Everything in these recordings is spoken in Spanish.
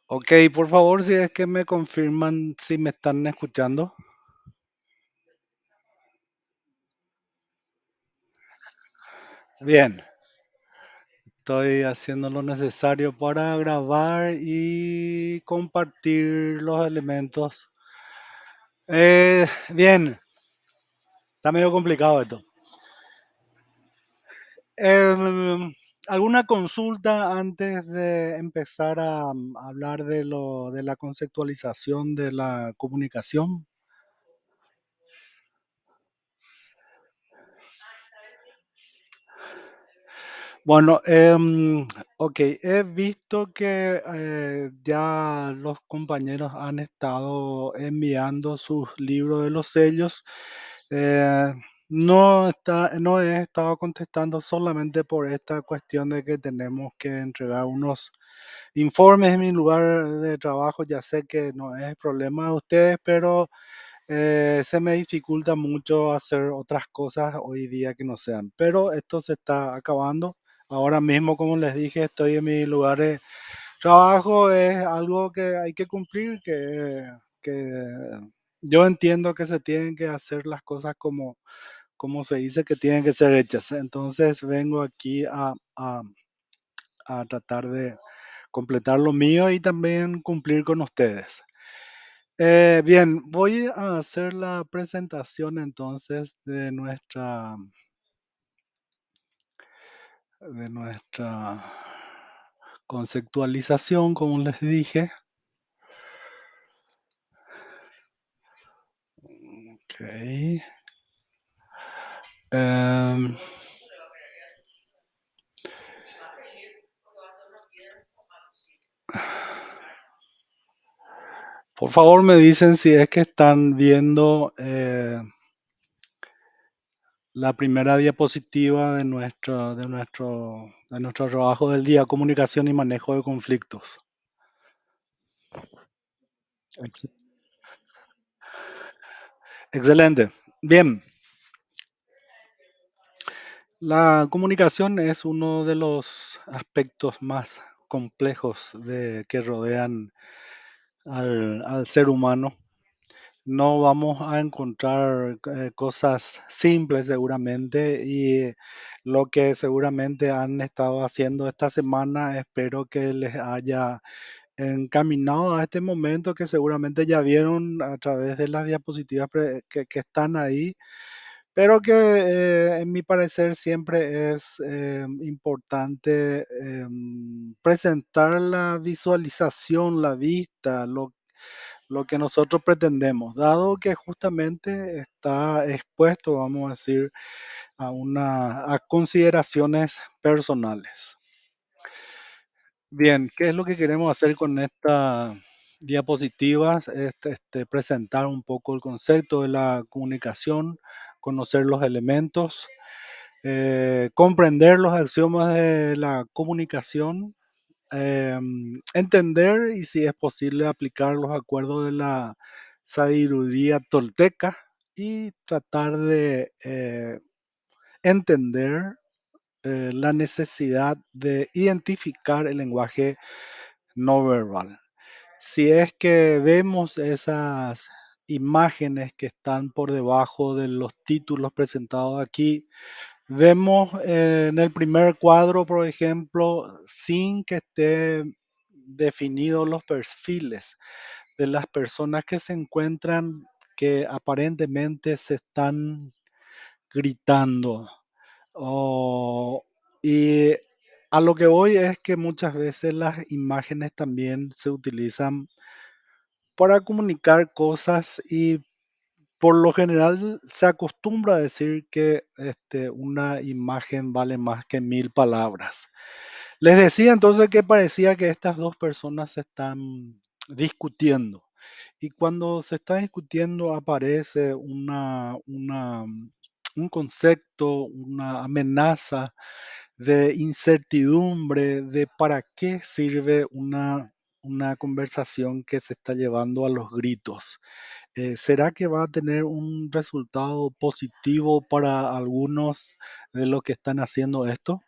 Ok, por favor, si es que me confirman si me están escuchando. Bien, estoy haciendo lo necesario para grabar y compartir los elementos. Bien, está medio complicado esto. ¿Alguna consulta antes de empezar a hablar de la conceptualización de la comunicación? Bueno, ok, he visto que ya los compañeros han estado enviando sus libros de los sellos. Eh, no he estado contestando solamente por esta cuestión de que tenemos que entregar unos informes en mi lugar de trabajo. Ya sé que no es problema de ustedes, pero se me dificulta mucho hacer otras cosas hoy día que no sean. Pero esto se está acabando. Ahora mismo, como les dije, estoy en mi lugar de trabajo. Es algo que hay que cumplir, que yo entiendo que se tienen que hacer las cosas como se dice que tienen que ser hechas. Entonces vengo aquí a tratar de completar lo mío y también cumplir con ustedes. Bien, voy a hacer la presentación entonces de nuestra conceptualización, como les dije. Ok. Em, por favor, me dicen si es que están viendo la primera diapositiva de nuestro trabajo del día, comunicación y manejo de conflictos. Ex- Excelente. Bien, la comunicación es uno de los aspectos más complejos que rodean al ser humano. No vamos a encontrar cosas simples seguramente y lo que seguramente han estado haciendo esta semana, espero que les haya encaminado a este momento que seguramente ya vieron a través de las diapositivas que están ahí, pero que en mi parecer siempre es importante presentar la visualización, la vista, lo que nosotros pretendemos, dado que justamente está expuesto, vamos a decir, a consideraciones personales. Bien, ¿qué es lo que queremos hacer con esta diapositiva? Presentar un poco el concepto de la comunicación, conocer los elementos, comprender los axiomas de la comunicación, entender y si es posible aplicar los acuerdos de la sabiduría tolteca y tratar de entender la necesidad de identificar el lenguaje no verbal. Si es que vemos esas imágenes que están por debajo de los títulos presentados aquí, vemos en el primer cuadro, por ejemplo, sin que esté definidos los perfiles de las personas que se encuentran, que aparentemente se están gritando. O- y a lo que voy es que muchas veces las imágenes también se utilizan para comunicar cosas y por lo general se acostumbra a decir que una imagen vale más que mil palabras. Les decía entonces que parecía que estas dos personas se están discutiendo. Y cuando se está discutiendo aparece un concepto, una amenaza de incertidumbre de para qué sirve una conversación que se está llevando a los gritos. ¿Será que va a tener un resultado positivo para algunos de los que están haciendo esto?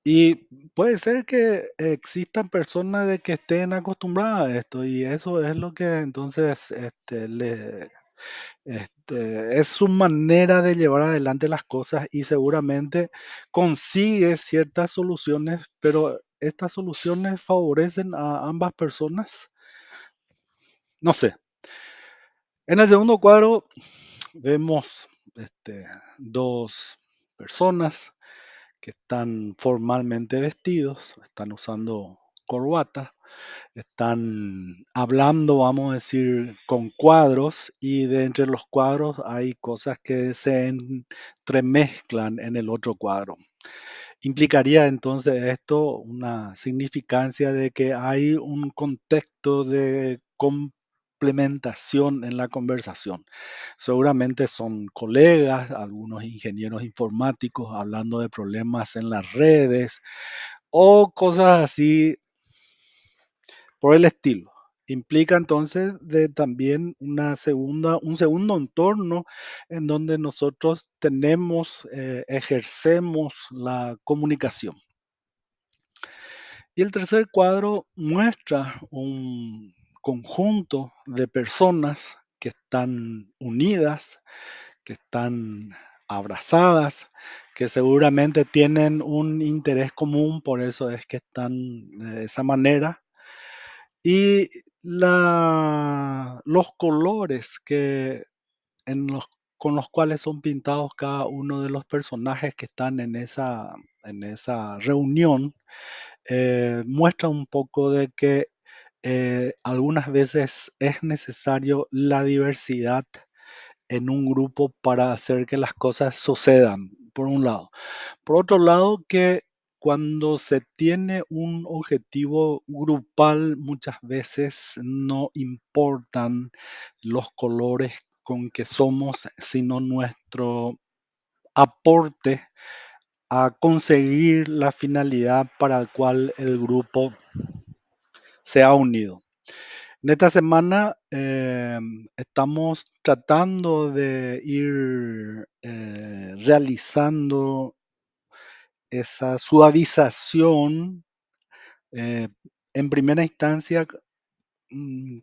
Y puede ser que existan personas de que estén acostumbradas a esto y eso es lo que entonces es su manera de llevar adelante las cosas y seguramente consigue ciertas soluciones, pero estas soluciones favorecen a ambas personas. No sé. En el segundo cuadro vemos dos personas que están formalmente vestidos, están usando corbata, están hablando, vamos a decir, con cuadros y de entre los cuadros hay cosas que se entremezclan en el otro cuadro. Implicaría entonces esto una significancia de que hay un contexto de complementación en la conversación. Seguramente son colegas, algunos ingenieros informáticos hablando de problemas en las redes o cosas así por el estilo. Implica entonces de también un segundo entorno en donde nosotros ejercemos la comunicación. Y el tercer cuadro muestra un conjunto de personas que están unidas, que están abrazadas, que seguramente tienen un interés común, por eso es que están de esa manera. Y los colores con los cuales son pintados cada uno de los personajes que están en esa reunión muestra un poco de que algunas veces es necesario la diversidad en un grupo para hacer que las cosas sucedan, por un lado. Por otro lado, que cuando se tiene un objetivo grupal, muchas veces no importan los colores con que somos, sino nuestro aporte a conseguir la finalidad para la cual el grupo se ha unido. En esta semana estamos tratando de ir realizando esa suavización eh, en primera instancia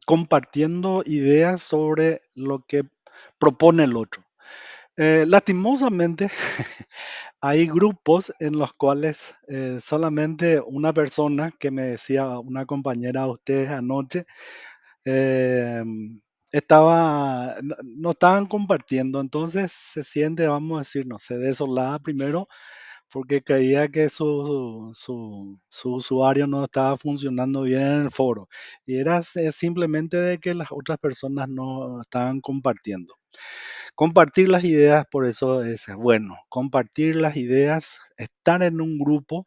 compartiendo ideas sobre lo que propone el otro. Lastimosamente, hay grupos en los cuales solamente una persona que me decía una compañera de ustedes anoche, eh, no estaban compartiendo, entonces se siente, vamos a decir, no sé, desolada primero porque creía que su usuario no estaba funcionando bien en el foro y era simplemente de que las otras personas no estaban compartiendo. Compartir las ideas, por eso es bueno. Compartir las ideas, estar en un grupo,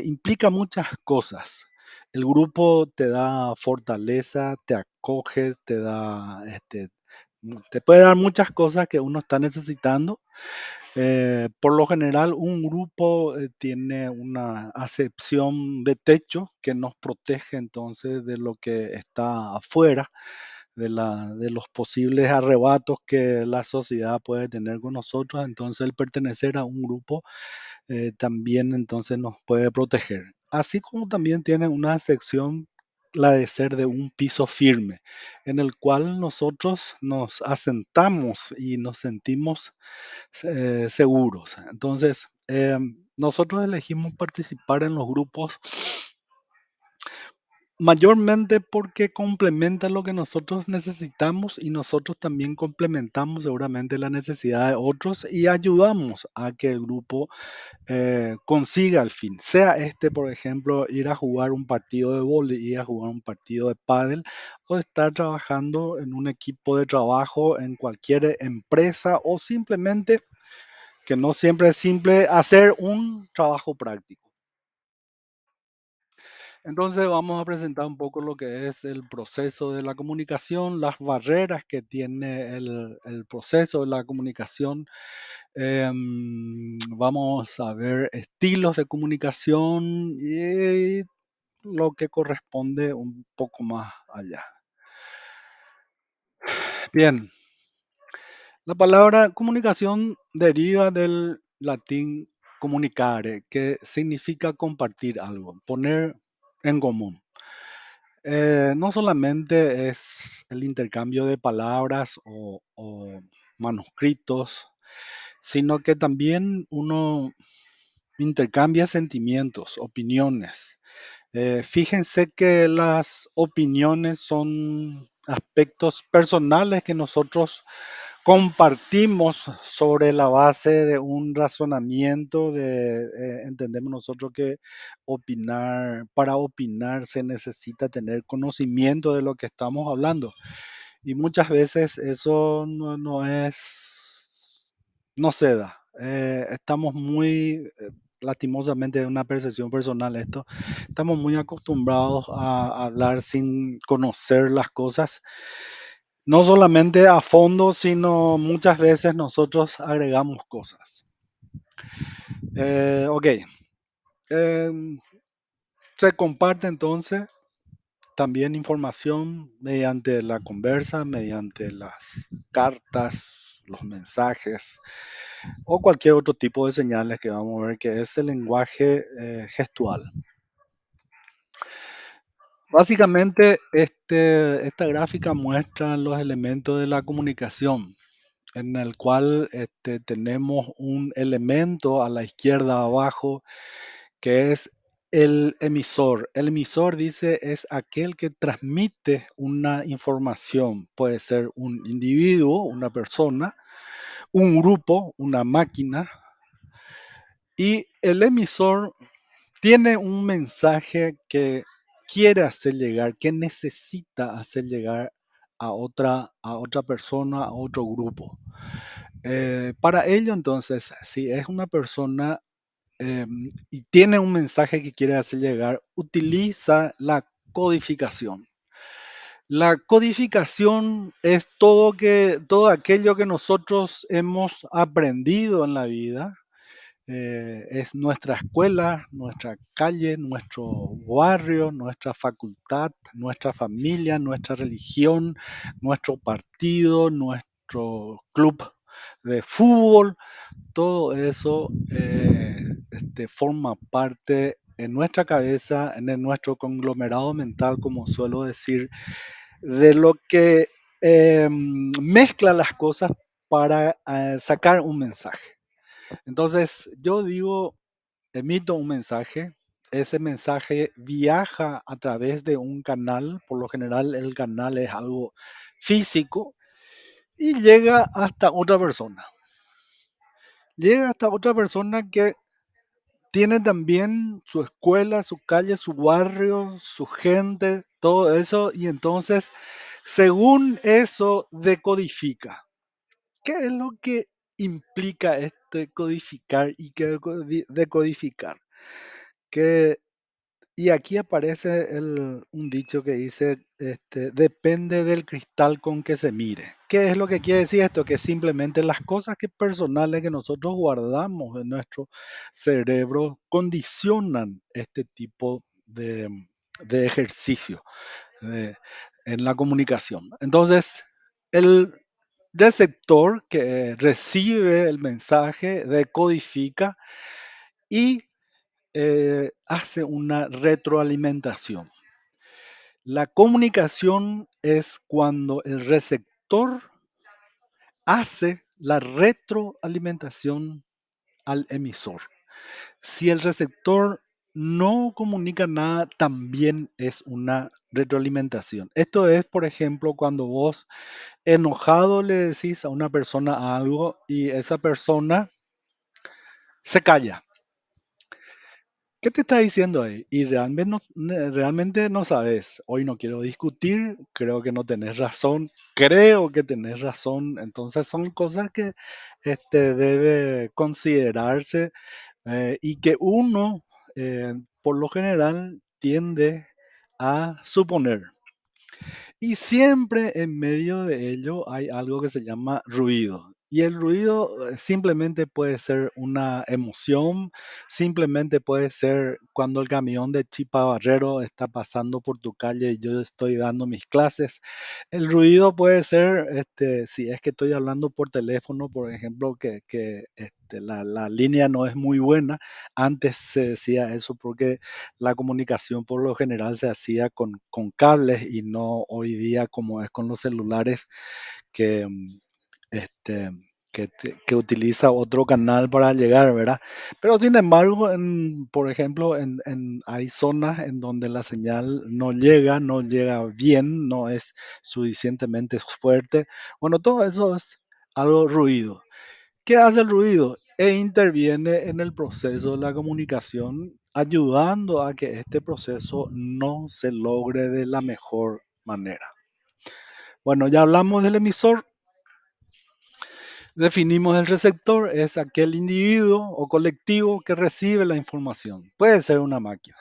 implica muchas cosas. El grupo te da fortaleza, te acoge, te puede dar muchas cosas que uno está necesitando. Por lo general, un grupo tiene una acepción de techo que nos protege entonces de lo que está afuera de los posibles arrebatos que la sociedad puede tener con nosotros. Entonces, el pertenecer a un grupo también entonces nos puede proteger. Así como también tiene una sección, la de ser de un piso firme, en el cual nosotros nos asentamos y nos sentimos seguros. Entonces, nosotros elegimos participar en los grupos mayormente porque complementa lo que nosotros necesitamos y nosotros también complementamos seguramente la necesidad de otros y ayudamos a que el grupo consiga el fin. Sea este, por ejemplo, ir a jugar un partido de vóley, ir a jugar un partido de pádel o estar trabajando en un equipo de trabajo en cualquier empresa o simplemente, que no siempre es simple, hacer un trabajo práctico. Entonces vamos a presentar un poco lo que es el proceso de la comunicación, las barreras que tiene el proceso de la comunicación. Vamos a ver estilos de comunicación y lo que corresponde un poco más allá. Bien, la palabra comunicación deriva del latín comunicar, que significa compartir algo, poner en común. No solamente es el intercambio de palabras o manuscritos, sino que también uno intercambia sentimientos, opiniones. Fíjense que las opiniones son aspectos personales que nosotros compartimos sobre la base de un razonamiento entendemos nosotros que para opinar se necesita tener conocimiento de lo que estamos hablando. Y muchas veces eso no se da. Estamos muy, lastimosamente, de una percepción personal esto, estamos muy acostumbrados a hablar sin conocer las cosas, no solamente a fondo, sino muchas veces nosotros agregamos cosas. Ok, em, se comparte entonces también información mediante la conversa, mediante las cartas, los mensajes o cualquier otro tipo de señales que vamos a ver que es el lenguaje gestual. Básicamente, esta gráfica muestra los elementos de la comunicación, en el cual tenemos un elemento a la izquierda abajo que es el emisor. El emisor dice es aquel que transmite una información. Puede ser un individuo, una persona, un grupo, una máquina. Y el emisor tiene un mensaje que quiere hacer llegar, que necesita hacer llegar a otra persona, a otro grupo. Para ello, entonces, si es una persona y tiene un mensaje que quiere hacer llegar, utiliza la codificación. La codificación es todo aquello que nosotros hemos aprendido en la vida. Es nuestra escuela, nuestra calle, nuestro barrio, nuestra facultad, nuestra familia, nuestra religión, nuestro partido, nuestro club de fútbol. Todo eso forma parte en nuestra cabeza, nuestro conglomerado mental, como suelo decir, de lo que mezcla las cosas para sacar un mensaje. Entonces, yo digo, emito un mensaje, ese mensaje viaja a través de un canal, por lo general el canal es algo físico, y llega hasta otra persona que tiene también su escuela, su calle, su barrio, su gente, todo eso, y entonces, según eso, decodifica. ¿Qué es lo que implica este codificar y qué decodificar? Que, y aquí aparece un dicho que dice, depende del cristal con que se mire. ¿Qué es lo que quiere decir esto? Que simplemente las cosas que personales que nosotros guardamos en nuestro cerebro condicionan este tipo de ejercicio de- en la comunicación. Entonces, el receptor que recibe el mensaje decodifica y hace una retroalimentación. La comunicación es cuando el receptor hace la retroalimentación al emisor. Si el receptor no comunica nada, también es una retroalimentación. Esto es, por ejemplo, cuando vos enojado le decís a una persona algo y esa persona se calla. ¿Qué te está diciendo ahí? Y realmente no sabes. Hoy no quiero discutir, creo que no tenés razón, creo que tenés razón. Entonces son cosas que debe considerarse y que uno, por lo general, tiende a suponer. Y siempre en medio de ello hay algo que se llama ruido. Y el ruido simplemente puede ser una emoción, simplemente puede ser cuando el camión de Chipabarrero está pasando por tu calle y yo estoy dando mis clases. El ruido puede ser, si es que estoy hablando por teléfono, por ejemplo, que la línea no es muy buena. Antes se decía eso porque la comunicación por lo general se hacía con cables y no hoy día como es con los celulares que, este, que utiliza otro canal para llegar, ¿verdad? Pero sin embargo, por ejemplo, hay zonas en donde la señal no llega bien, no es suficientemente fuerte. Bueno, todo eso es algo ruido. ¿Qué hace el ruido? E interviene en el proceso de la comunicación, ayudando a que este proceso no se logre de la mejor manera. Bueno, ya hablamos del emisor. Definimos el receptor, es aquel individuo o colectivo que recibe la información. Puede ser una máquina.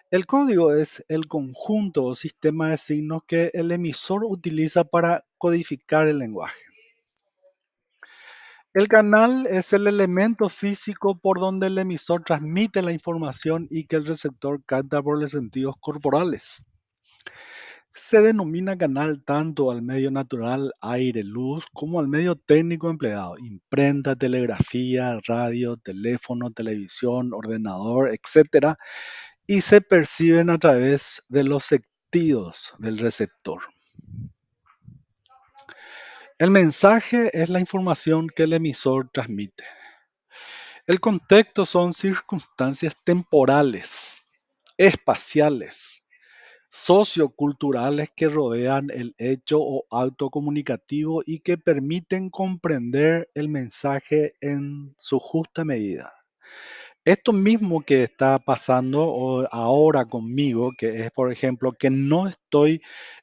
El código es el conjunto o sistema de signos que el emisor utiliza para codificar el lenguaje. El canal es el elemento físico por donde el emisor transmite la información y que el receptor capta por los sentidos corporales. Se denomina canal tanto al medio natural, aire, luz, como al medio técnico empleado, imprenta, telegrafía, radio, teléfono, televisión, ordenador, etcétera, y se perciben a través de los sentidos del receptor. El mensaje es la información que el emisor transmite. El contexto son circunstancias temporales, espaciales, socioculturales que rodean el hecho o acto comunicativo y que permiten comprender el mensaje en su justa medida. Esto mismo que está pasando ahora conmigo, que es, por ejemplo, que no estoy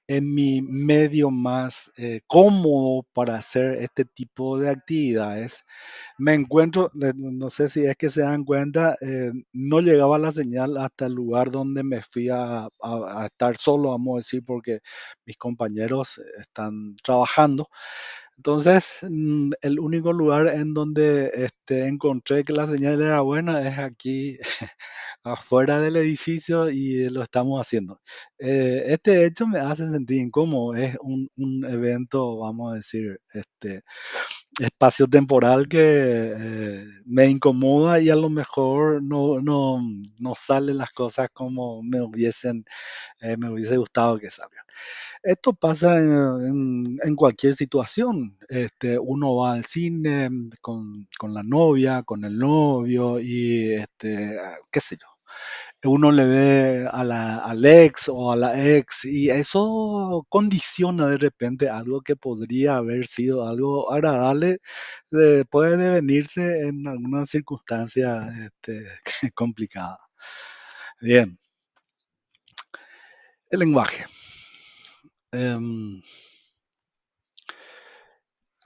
en mi medio más cómodo para hacer este tipo de actividades, me encuentro, no sé si es que se dan cuenta, no llegaba la señal hasta el lugar donde me fui a estar solo, vamos a decir, porque mis compañeros están trabajando. Entonces, el único lugar en donde encontré que la señal era buena es aquí afuera del edificio y lo estamos haciendo. Este hecho me hace sentir incómodo, es un evento, vamos a decir, espacio-temporal que me incomoda y a lo mejor no salen las cosas como me hubiese gustado que salgan. Esto pasa en cualquier situación. Uno va al cine con la novia, con el novio y qué sé yo. Uno le ve al ex o a la ex y eso condiciona de repente algo que podría haber sido algo agradable, puede devenirse en alguna circunstancia complicada. Bien, el lenguaje. Em,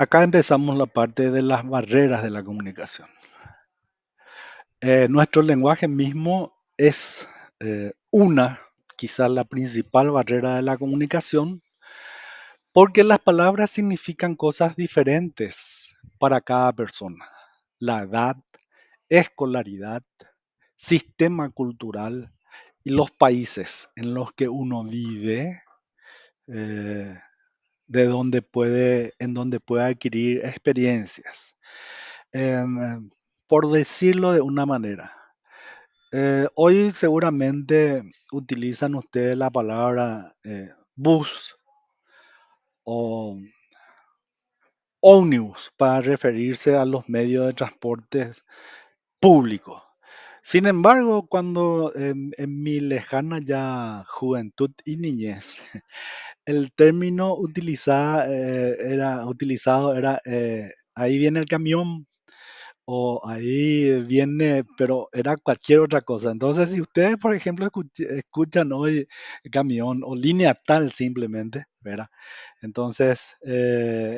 Acá empezamos la parte de las barreras de la comunicación. Nuestro lenguaje mismo es quizás la principal barrera de la comunicación, porque las palabras significan cosas diferentes para cada persona. La edad, escolaridad, sistema cultural y los países en los que uno vive, eh, en donde puede adquirir experiencias. Por decirlo de una manera, hoy seguramente utilizan ustedes la palabra bus o ómnibus para referirse a los medios de transporte públicos. Sin embargo, cuando en mi lejana ya juventud y niñez, el término utilizado era ahí viene el camión o ahí viene, pero era cualquier otra cosa. Entonces, si ustedes, por ejemplo, escuchan hoy camión o línea tal simplemente, ¿verdad? Entonces,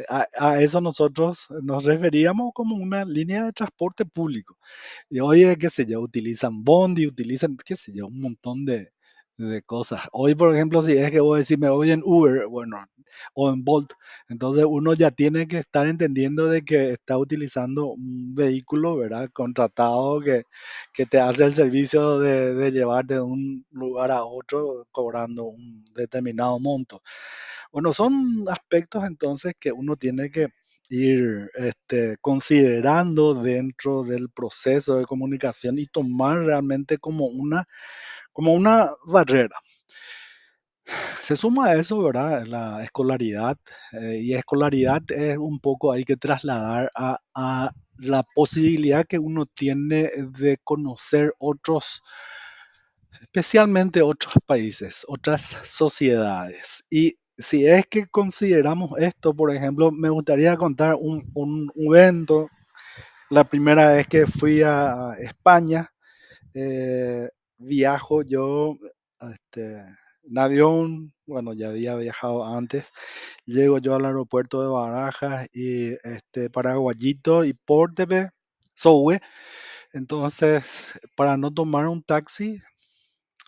a eso nosotros nos referíamos como una línea de transporte público. Y hoy, qué sé yo, utilizan Bondi, utilizan, qué sé yo, un montón de cosas. Hoy, por ejemplo, si es que vos decís me voy en Uber, bueno, o en Bolt, entonces uno ya tiene que estar entendiendo de que está utilizando un vehículo, ¿verdad? Contratado que te hace el servicio de llevarte de un lugar a otro cobrando un determinado monto. Bueno, son aspectos entonces que uno tiene que ir considerando dentro del proceso de comunicación y tomar realmente como una barrera. Se suma a eso, ¿verdad? La escolaridad, y escolaridad es un poco hay que trasladar a la posibilidad que uno tiene de conocer otros, especialmente otros países, otras sociedades. Y si es que consideramos esto, por ejemplo, me gustaría contar un evento. La primera vez que fui a España, eh, viajo yo este, en avión, bueno, ya había viajado antes, llego yo al aeropuerto de Barajas y Paraguayito y Pórtebe, Soue. Entonces, para no tomar un taxi,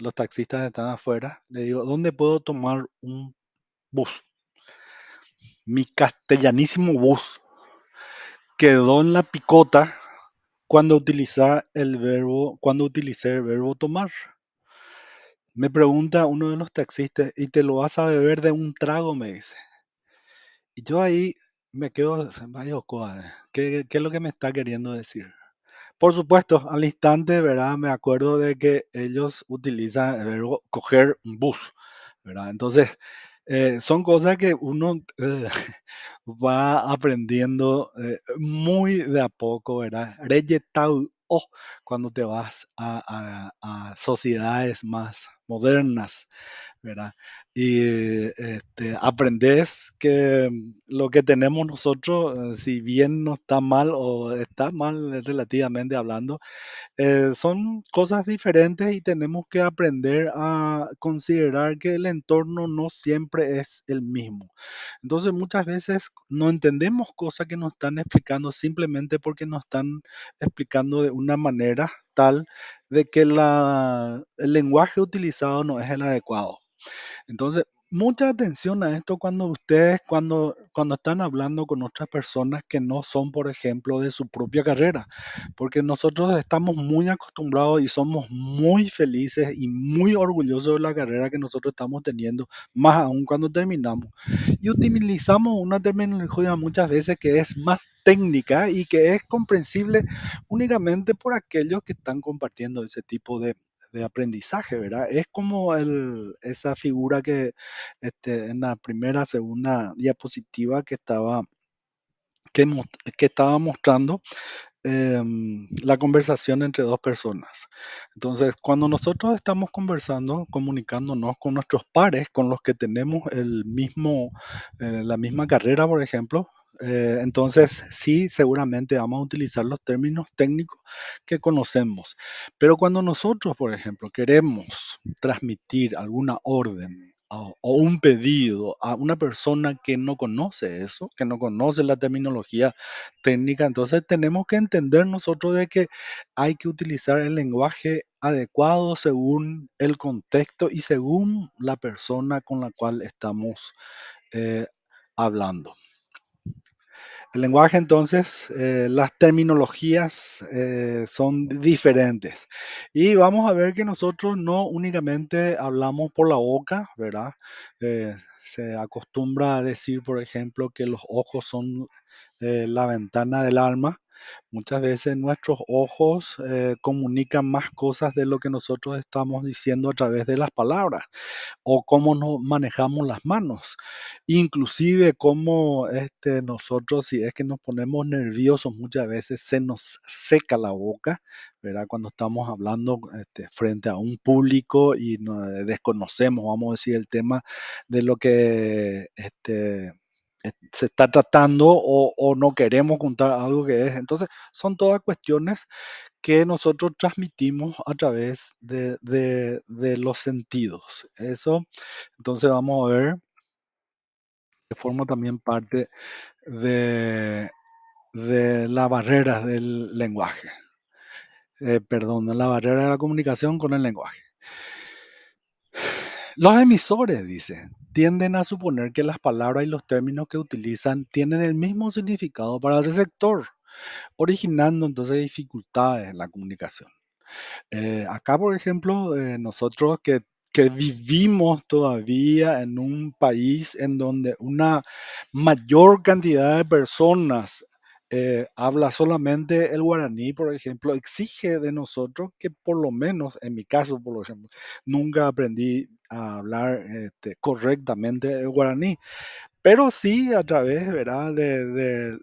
los taxistas están afuera, le digo, ¿dónde puedo tomar un bus? Mi castellanísimo bus quedó en la picota cuando utilicé el verbo tomar. Me pregunta uno de los taxistas, ¿y te lo vas a beber de un trago? Me dice. Y yo ahí me quedo, vaya, ¿qué es lo que me está queriendo decir? Por supuesto, al instante, ¿verdad? Me acuerdo de que ellos utilizan el verbo coger un bus, ¿verdad? Entonces, son cosas que uno va aprendiendo muy de a poco, ¿verdad? Reyetau, cuando te vas a sociedades más modernas, ¿verdad? Y aprendes que lo que tenemos nosotros, si bien no está mal o está mal relativamente hablando, son cosas diferentes y tenemos que aprender a considerar que el entorno no siempre es el mismo. Entonces muchas veces no entendemos cosas que nos están explicando simplemente porque nos están explicando de una manera tal de que el lenguaje utilizado no es el adecuado. Entonces, mucha atención a esto cuando ustedes, cuando están hablando con otras personas que no son, por ejemplo, de su propia carrera, porque nosotros estamos muy acostumbrados y somos muy felices y muy orgullosos de la carrera que nosotros estamos teniendo, más aún cuando terminamos. Y utilizamos una terminología muchas veces que es más técnica y que es comprensible únicamente por aquellos que están compartiendo ese tipo de aprendizaje, ¿verdad? Es como esa figura que en la primera, segunda diapositiva que estaba mostrando la conversación entre dos personas. Entonces, cuando nosotros estamos conversando, comunicándonos con nuestros pares, con los que tenemos la misma carrera, por ejemplo, entonces sí, seguramente vamos a utilizar los términos técnicos que conocemos. Pero cuando nosotros, por ejemplo, queremos transmitir alguna orden o un pedido a una persona que no conoce eso, que no conoce la terminología técnica, entonces tenemos que entender nosotros de que hay que utilizar el lenguaje adecuado según el contexto y según la persona con la cual estamos eh, hablando. El lenguaje, entonces, las terminologías son diferentes. Y vamos a ver que nosotros no únicamente hablamos por la boca, ¿verdad? Se acostumbra a decir, por ejemplo, que los ojos son la ventana del alma. Muchas veces nuestros ojos comunican más cosas de lo que nosotros estamos diciendo a través de las palabras o cómo nos manejamos las manos, inclusive cómo nosotros, si es que nos ponemos nerviosos, muchas veces se nos seca la boca, ¿verdad? Cuando estamos hablando frente a un público y desconocemos, vamos a decir, el tema de lo que se está tratando o no queremos contar algo que es. Entonces, son todas cuestiones que nosotros transmitimos a través de los sentidos. Eso, entonces vamos a ver que forma también parte de, de la barrera del lenguaje. Perdón, de la barrera de la comunicación con el lenguaje. Los emisores, dice, tienden a suponer que las palabras y los términos que utilizan tienen el mismo significado para el receptor, originando entonces dificultades en la comunicación. Acá, por ejemplo, nosotros que vivimos todavía en un país en donde una mayor cantidad de personas habla solamente el guaraní, por ejemplo, exige de nosotros que por lo menos, en mi caso, por ejemplo, nunca aprendí a hablar correctamente el guaraní. Pero sí, a través, ¿verdad? De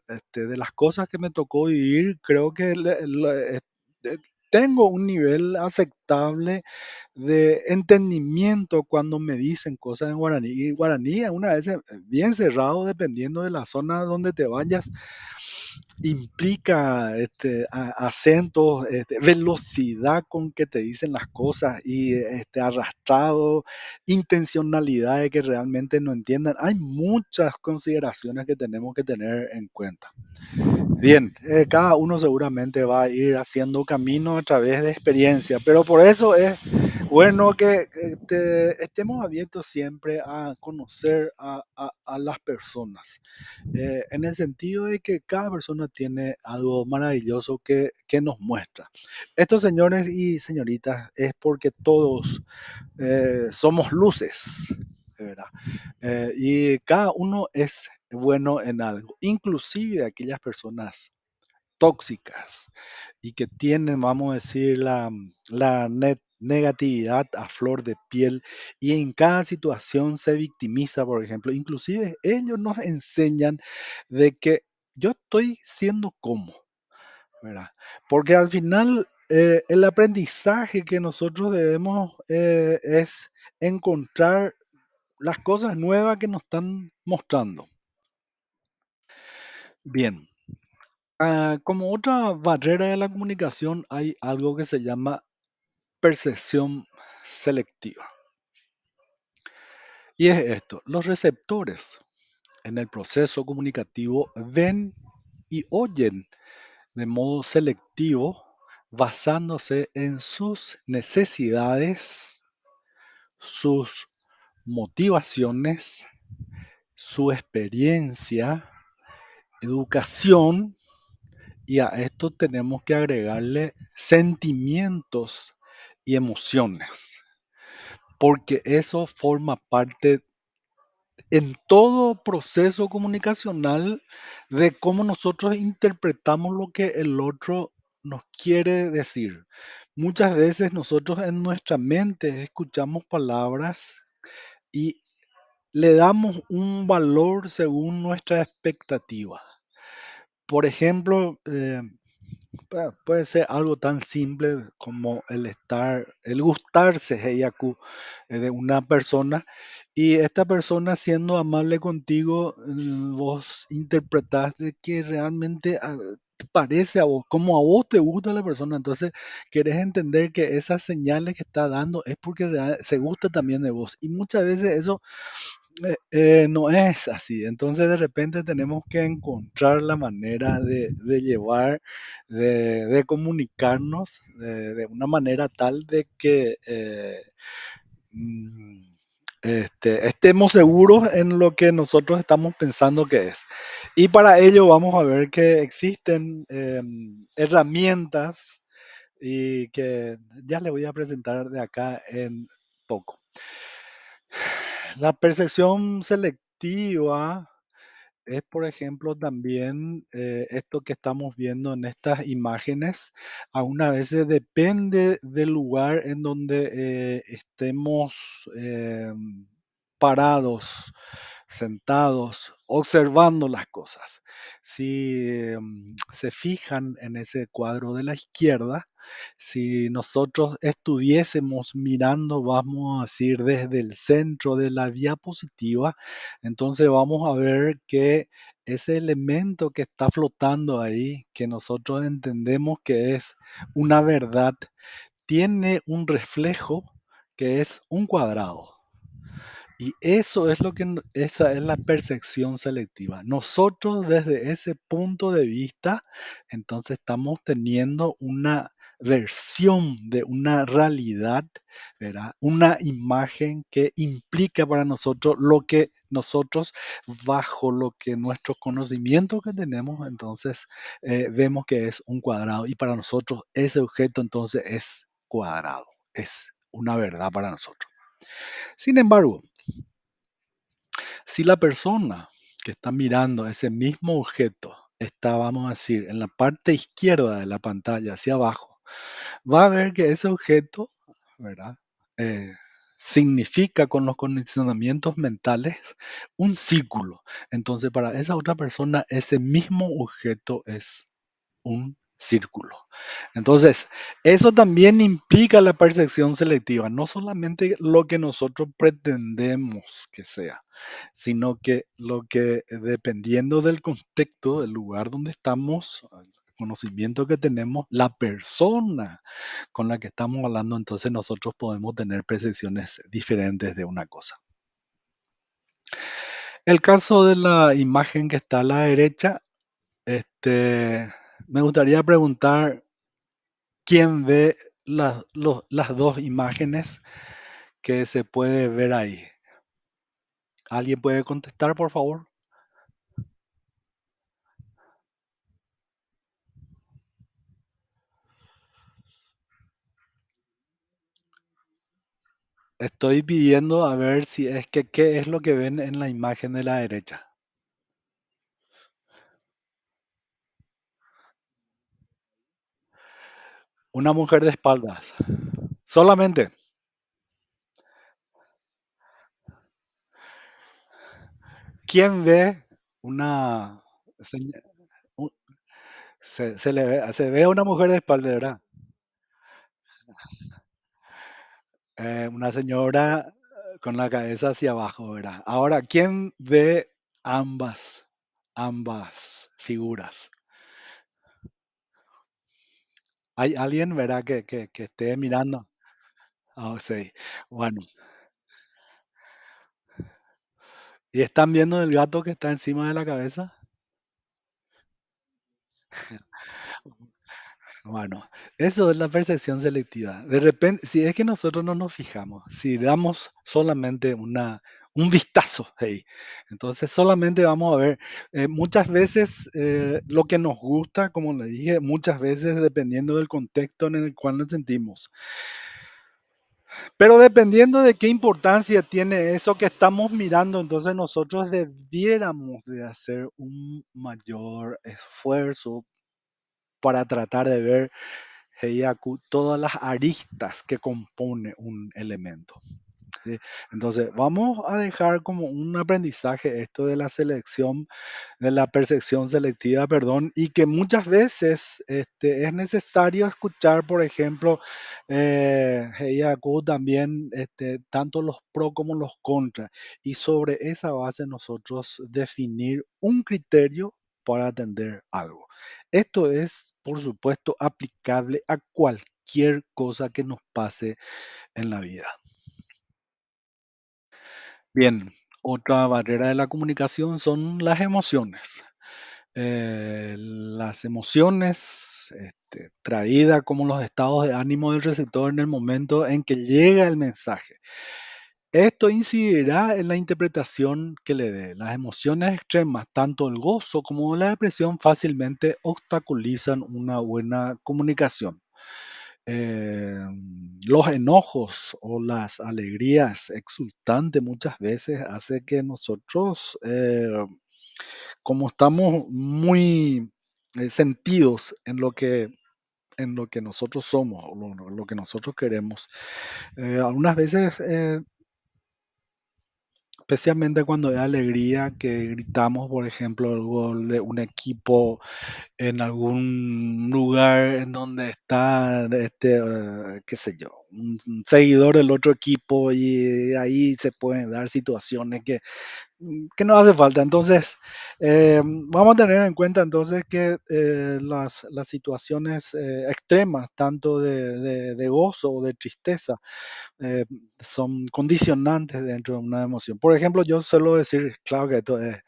las cosas que me tocó vivir, creo que eh, tengo un nivel aceptable de entendimiento cuando me dicen cosas en guaraní. Y guaraní es una vez bien cerrado, dependiendo de la zona donde te vayas, implica acentos, velocidad con que te dicen las cosas y arrastrado, intencionalidad de que realmente no entiendan. Hay muchas consideraciones que tenemos que tener en cuenta. Bien, cada uno seguramente va a ir haciendo camino a través de experiencia, pero por eso es bueno que estemos abiertos siempre a conocer a las personas, en el sentido de que cada persona tiene algo maravilloso que nos muestra. Estos señores y señoritas es porque todos somos luces, ¿verdad? Y cada uno es bueno en algo, inclusive aquellas personas tóxicas y que tienen, vamos a decir, la negatividad a flor de piel y en cada situación se victimiza, por ejemplo. Inclusive ellos nos enseñan de que yo estoy siendo como, ¿verdad? Porque al final el aprendizaje que nosotros debemos es encontrar las cosas nuevas que nos están mostrando. Bien, como otra barrera de la comunicación hay algo que se llama percepción selectiva. Y es esto, los receptores en el proceso comunicativo ven y oyen de modo selectivo basándose en sus necesidades, sus motivaciones, su experiencia, educación, y a esto tenemos que agregarle sentimientos y emociones, porque eso forma parte en todo proceso comunicacional de cómo nosotros interpretamos lo que el otro nos quiere decir. Muchas veces nosotros en nuestra mente escuchamos palabras y le damos un valor según nuestra expectativa. Por ejemplo, puede ser algo tan simple como el gustarse, heiaku, de una persona y esta persona siendo amable contigo, vos interpretás de que realmente te parece a vos, como a vos te gusta la persona, entonces querés entender que esas señales que está dando es porque se gusta también de vos y muchas veces eso no es así. Entonces de repente tenemos que encontrar la manera de llevar, de comunicarnos de una manera tal de que mm, estemos seguros en lo que nosotros estamos pensando que es. Y para ello vamos a ver que existen herramientas y que ya les voy a presentar de acá en poco. La percepción selectiva es, por ejemplo, también esto que estamos viendo en estas imágenes, a una vez depende del lugar en donde estemos parados, sentados, observando las cosas. Si se fijan en ese cuadro de la izquierda, si nosotros estuviésemos mirando, vamos a decir, desde el centro de la diapositiva, entonces vamos a ver que ese elemento que está flotando ahí, que nosotros entendemos que es una verdad, tiene un reflejo que es un cuadrado. Y eso es lo que, esa es la percepción selectiva. Nosotros desde ese punto de vista, entonces estamos teniendo una versión de una realidad, ¿verdad? Una imagen que implica para nosotros lo que nosotros, bajo lo que nuestros conocimientos que tenemos, entonces vemos que es un cuadrado y para nosotros ese objeto entonces es cuadrado, es una verdad para nosotros. Sin embargo, si la persona que está mirando ese mismo objeto está, vamos a decir, en la parte izquierda de la pantalla hacia abajo, va a ver que ese objeto, ¿verdad? Eh, significa con los condicionamientos mentales un círculo. Entonces, para esa otra persona, ese mismo objeto es un círculo. Entonces, eso también implica la percepción selectiva, no solamente lo que nosotros pretendemos que sea, sino que lo que dependiendo del contexto, del lugar donde estamos, el conocimiento que tenemos, la persona con la que estamos hablando, entonces nosotros podemos tener percepciones diferentes de una cosa. El caso de la imagen que está a la derecha, me gustaría preguntar quién ve las dos imágenes que se puede ver ahí. ¿Alguien puede contestar, por favor? Estoy pidiendo a ver si es que qué es lo que ven en la imagen de la derecha. Una mujer de espaldas. Solamente. ¿Quién ve una señ- un- se ve a una mujer de espalda, ¿verdad? Una señora con la cabeza hacia abajo, ¿verdad? Ahora, ¿quién ve ambas figuras? ¿Hay alguien, verdad, que esté mirando? Ah, sí. Bueno, ¿y están viendo el gato que está encima de la cabeza? Bueno, eso es la percepción selectiva. De repente, si es que nosotros no nos fijamos, si damos solamente un vistazo ahí, entonces solamente vamos a ver, muchas veces lo que nos gusta, como le dije, muchas veces dependiendo del contexto en el cual nos sentimos. Pero dependiendo de qué importancia tiene eso que estamos mirando, entonces nosotros debiéramos de hacer un mayor esfuerzo para tratar de ver Heiaku, todas las aristas que compone un elemento. ¿Sí? Entonces, vamos a dejar como un aprendizaje esto de la selección, de la percepción selectiva, perdón, y que muchas veces es necesario escuchar, por ejemplo, Heiaku también, tanto los pros como los contras, y sobre esa base nosotros definir un criterio para atender algo. Esto es, por supuesto, aplicable a cualquier cosa que nos pase en la vida. Bien, otra barrera de la comunicación son las emociones. Las emociones, traídas como los estados de ánimo del receptor en el momento en que llega el mensaje. Esto incidirá en la interpretación que le dé. Las emociones extremas, tanto el gozo como la depresión, fácilmente obstaculizan una buena comunicación. eh, los enojos o las alegrías exultantes muchas veces hace que nosotros, como estamos muy sentidos en lo que nosotros somos, o lo que nosotros queremos, algunas veces, especialmente cuando es alegría, que gritamos, por ejemplo, el gol de un equipo en algún lugar en donde está, qué sé yo, un seguidor del otro equipo y ahí se pueden dar situaciones que no hace falta. Entonces, vamos a tener en cuenta entonces que las situaciones extremas, tanto de gozo o de tristeza, eh, son condicionantes dentro de una emoción. Por ejemplo, yo suelo decir, claro que esto es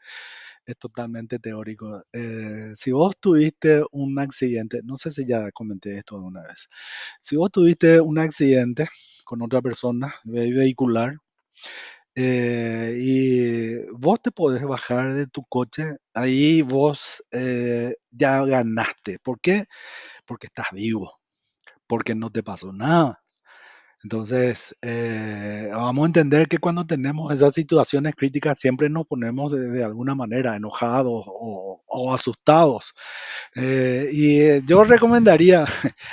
es totalmente teórico. Si vos tuviste un accidente, no sé si ya comenté esto alguna vez, si vos tuviste un accidente con otra persona vehicular, y vos te podés bajar de tu coche, ahí vos ya ganaste. ¿Por qué? Porque estás vivo, porque no te pasó nada. Entonces, vamos a entender que cuando tenemos esas situaciones críticas siempre nos ponemos de alguna manera enojados o asustados. Yo recomendaría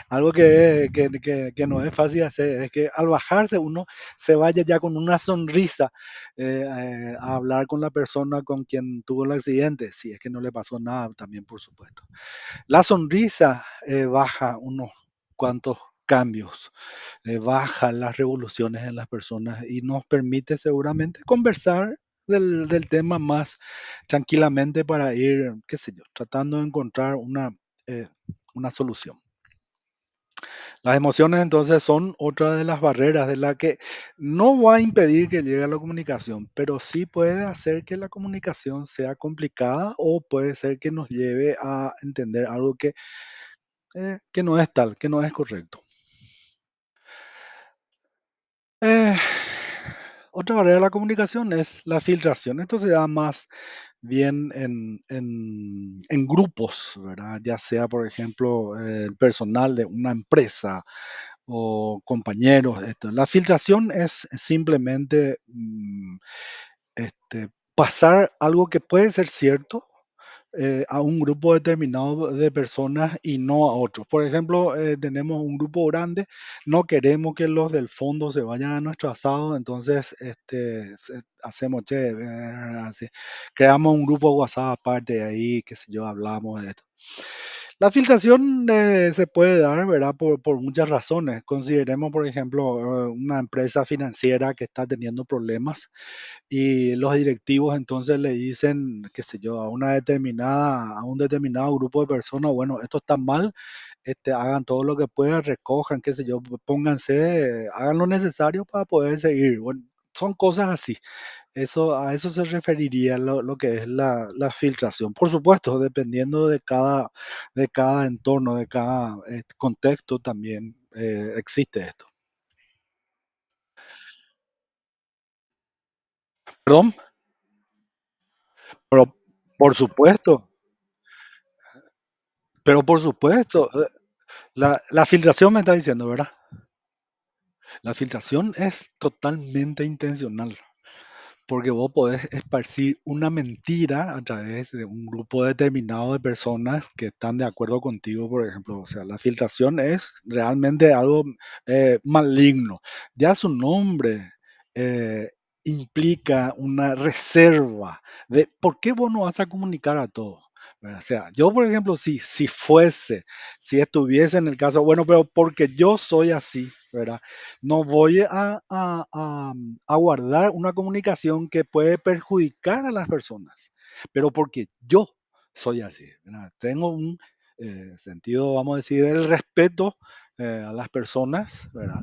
algo que no es fácil hacer, es que al bajarse uno se vaya ya con una sonrisa a hablar con la persona con quien tuvo el accidente, si es que no le pasó nada también, por supuesto. La sonrisa baja unos cuantos cambios, baja las revoluciones en las personas y nos permite seguramente conversar del tema más tranquilamente para ir, qué sé yo, tratando de encontrar eh, una solución. Las emociones entonces son otra de las barreras de la que no va a impedir que llegue a la comunicación, pero sí puede hacer que la comunicación sea complicada o puede ser que nos lleve a entender algo que no es tal, que no es correcto. Eh, Otra barrera de la comunicación es la filtración. Esto se da más bien en grupos, ¿verdad? Ya sea, por ejemplo, el personal de una empresa o compañeros. Esto. La filtración es simplemente pasar algo que puede ser cierto a un grupo determinado de personas y no a otros. Por ejemplo, tenemos un grupo grande, no queremos que los del fondo se vayan a nuestro asado, entonces hacemos, che, así, creamos un grupo WhatsApp aparte de ahí, qué sé yo, hablamos de esto. La filtración se puede dar, ¿verdad? Por muchas razones. Consideremos, por ejemplo, una empresa financiera que está teniendo problemas y los directivos entonces le dicen, qué sé yo, a un determinado grupo de personas, bueno, esto está mal, hagan todo lo que puedan, recojan, qué sé yo, pónganse, hagan lo necesario para poder seguir. Bueno, son cosas así. A eso se referiría lo que es la filtración. Por supuesto, dependiendo de cada entorno, de cada contexto también existe esto. Perdón, pero por supuesto, pero por supuesto, la filtración me está diciendo, ¿verdad? La filtración es totalmente intencional. Porque vos podés esparcir una mentira a través de un grupo determinado de personas que están de acuerdo contigo, por ejemplo. O sea, la filtración es realmente algo maligno. Ya su nombre eh, implica una reserva de por qué vos no vas a comunicar a todos. ¿Verdad? O sea, yo, por ejemplo, si estuviese en el caso, bueno, pero porque yo soy así, ¿verdad? No voy a guardar una comunicación que puede perjudicar a las personas, pero porque yo soy así, ¿verdad? Tengo un sentido, vamos a decir, del respeto a las personas, ¿verdad?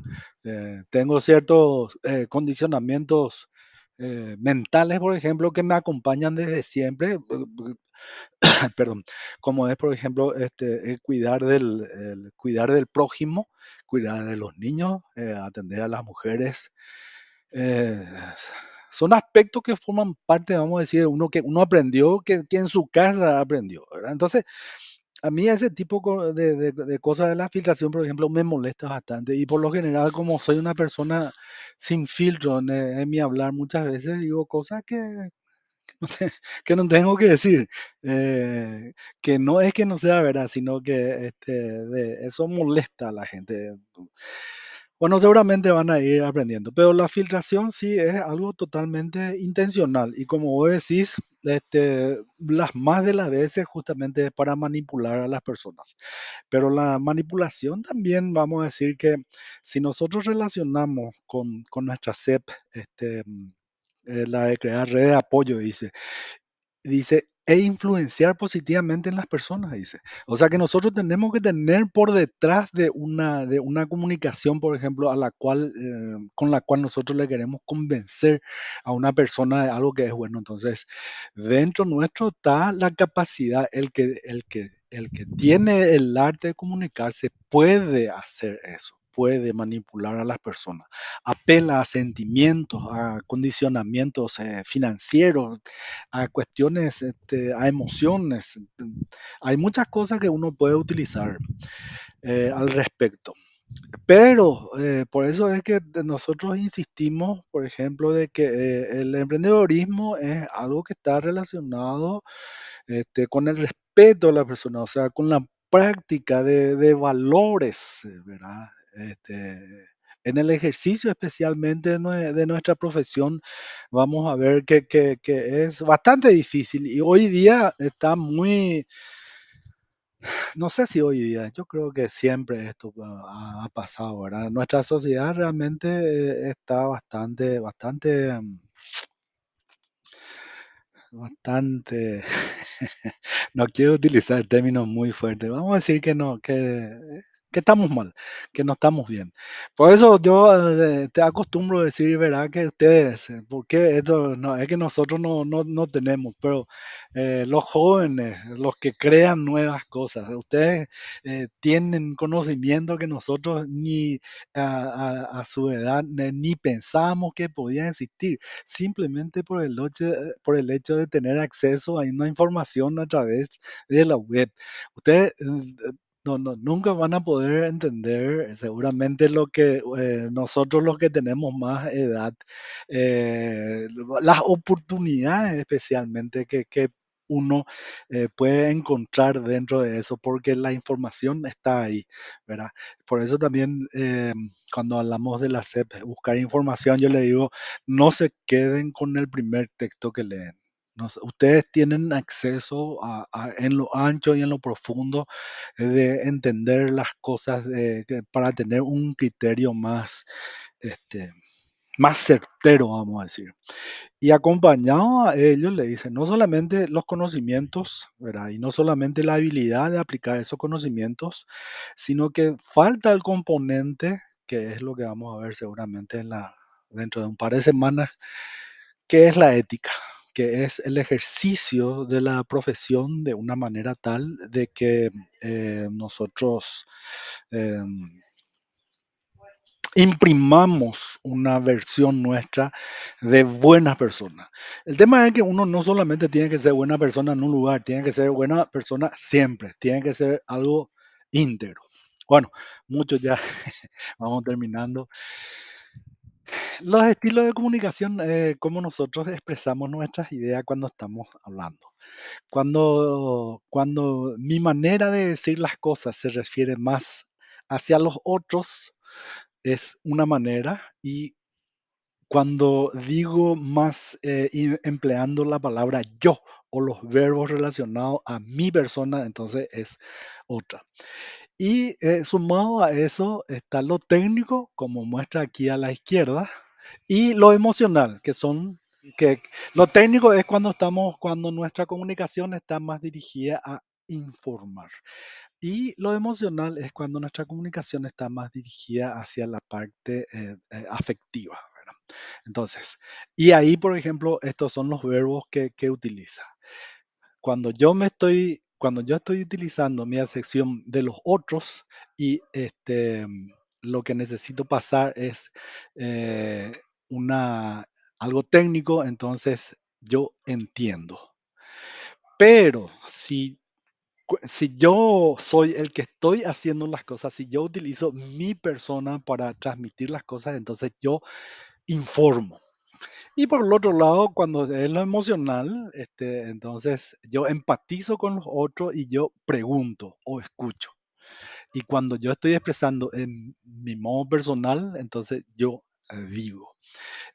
Tengo ciertos condicionamientos mentales, por ejemplo, que me acompañan desde siempre, perdón, como es, por ejemplo, el cuidar del prójimo, cuidar de los niños, atender a las mujeres. eh, Son aspectos que forman parte, vamos a decir, de uno que uno aprendió, que en su casa aprendió, ¿verdad? Entonces, a mí ese tipo de cosas de la filtración, por ejemplo, me molesta bastante. Y por lo general, como soy una persona sin filtro en mi hablar, muchas veces digo cosas que no tengo que decir, que no es que no sea verdad, sino que eso molesta a la gente. Bueno, seguramente van a ir aprendiendo, pero la filtración sí es algo totalmente intencional y como vos decís, las más de las veces justamente es para manipular a las personas. Pero la manipulación también, vamos a decir que si nosotros relacionamos con nuestra SEP, la de crear red de apoyo, dice, e influenciar positivamente en las personas, dice. O sea que nosotros tenemos que tener por detrás de una comunicación, por ejemplo, con la cual nosotros le queremos convencer a una persona de algo que es bueno. Entonces, dentro nuestro está la capacidad, el que tiene el arte de comunicarse puede hacer eso, puede manipular a las personas, apela a sentimientos, a condicionamientos financieros, a cuestiones, a emociones. Hay muchas cosas que uno puede utilizar al respecto. Pero por eso es que nosotros insistimos, por ejemplo, de que el emprendedorismo es algo que está relacionado con el respeto a la persona, o sea, con la práctica de valores, ¿verdad? Este, en el ejercicio especialmente de nuestra profesión, vamos a ver que es bastante difícil y hoy día está muy, no sé si hoy día, yo creo que siempre esto ha pasado, ¿verdad? Nuestra sociedad realmente está bastante, no quiero utilizar términos muy fuertes. Vamos a decir que no, que estamos mal, que no estamos bien. Por eso yo te acostumbro a decir, ¿verdad? Que ustedes, porque esto no, es que nosotros no tenemos, pero los jóvenes, los que crean nuevas cosas, ustedes tienen conocimiento que nosotros ni a su edad ni pensábamos que podía existir simplemente por el hecho de tener acceso a una información a través de la web. Ustedes nunca van a poder entender seguramente lo que nosotros los que tenemos más edad, las oportunidades especialmente que uno puede encontrar dentro de eso, porque la información está ahí, ¿verdad? Por eso también cuando hablamos de la SEP, buscar información, yo le digo, no se queden con el primer texto que leen. Ustedes tienen acceso en lo ancho y en lo profundo de entender las cosas para tener un criterio más, este, más certero, vamos a decir. Y acompañado a ellos le dicen, no solamente los conocimientos, ¿verdad? Y no solamente la habilidad de aplicar esos conocimientos, sino que falta el componente, que es lo que vamos a ver seguramente dentro de un par de semanas, que es la ética, que es el ejercicio de la profesión de una manera tal de que nosotros imprimamos una versión nuestra de buena persona. El tema es que uno no solamente tiene que ser buena persona en un lugar, tiene que ser buena persona siempre, tiene que ser algo íntegro. Bueno, muchos ya vamos terminando. Los estilos de comunicación, cómo nosotros expresamos nuestras ideas cuando estamos hablando. Cuando mi manera de decir las cosas se refiere más hacia los otros, es una manera, y cuando digo más empleando la palabra yo o los verbos relacionados a mi persona, entonces es otra. Y sumado a eso está lo técnico, como muestra aquí a la izquierda, y lo emocional, que lo técnico es cuando nuestra comunicación está más dirigida a informar. Y lo emocional es cuando nuestra comunicación está más dirigida hacia la parte afectiva, ¿verdad? Entonces, y ahí, por ejemplo, estos son los verbos que utiliza. Cuando yo estoy utilizando mi acepción de los otros y lo que necesito pasar es eh, una, algo técnico, entonces yo entiendo. Pero si yo soy el que estoy haciendo las cosas, si yo utilizo mi persona para transmitir las cosas, entonces yo informo. Y por el otro lado, cuando es lo emocional, entonces yo empatizo con los otros y yo pregunto o escucho. Y cuando yo estoy expresando en mi modo personal, entonces yo digo.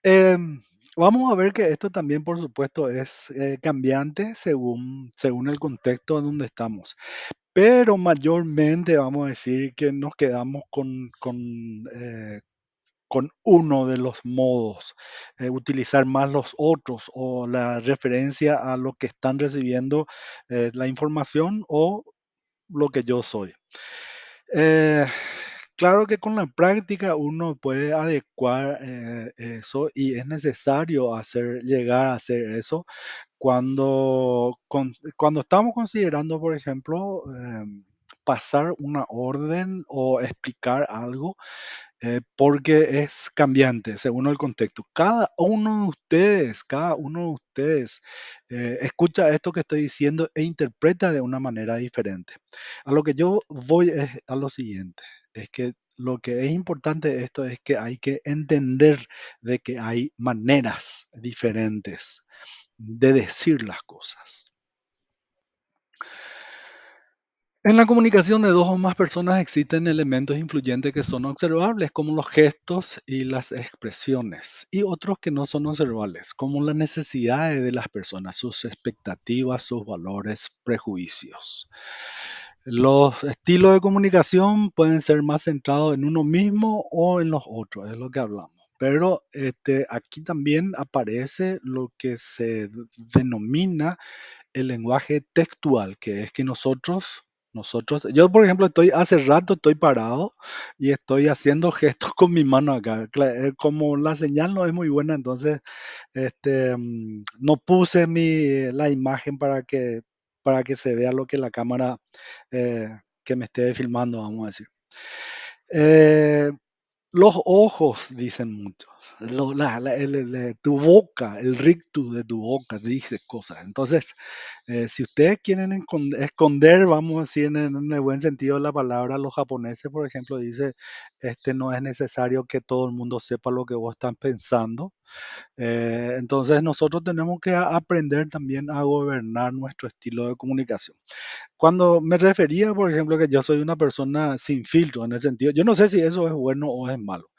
Em, Vamos a ver que esto también, por supuesto, es cambiante según el contexto en donde estamos. Pero mayormente vamos a decir que nos quedamos con uno de los modos, utilizar más los otros o la referencia a lo que están recibiendo la información o lo que yo soy. Eh, claro que con la práctica uno puede adecuar eso y es necesario llegar a hacer eso cuando estamos considerando, por ejemplo, pasar una orden o explicar algo, porque es cambiante según el contexto. Cada uno de ustedes escucha esto que estoy diciendo e interpreta de una manera diferente. A lo que yo voy es a lo siguiente, es que lo que es importante de esto es que hay que entender de que hay maneras diferentes de decir las cosas. En la comunicación de dos o más personas existen elementos influyentes que son observables, como los gestos y las expresiones, y otros que no son observables, como las necesidades de las personas, sus expectativas, sus valores, prejuicios. Los estilos de comunicación pueden ser más centrados en uno mismo o en los otros, es lo que hablamos. Pero aquí también aparece lo que se denomina el lenguaje textual, que es que yo por ejemplo hace rato estoy parado y estoy haciendo gestos con mi mano acá. Como la señal no es muy buena, entonces no puse la imagen para que se vea lo que la cámara eh, que me esté filmando, vamos a decir. Eh, los ojos, dicen muchos. Tu boca, el rictus de tu boca dice cosas. Entonces, si ustedes quieren esconder, vamos a decir en el buen sentido de la palabra, los japoneses, por ejemplo, dice, no es necesario que todo el mundo sepa lo que vos estás pensando. Entonces, nosotros tenemos que aprender también a gobernar nuestro estilo de comunicación. Cuando me refería, por ejemplo, que yo soy una persona sin filtro en el sentido, yo no sé si eso es bueno o es malo.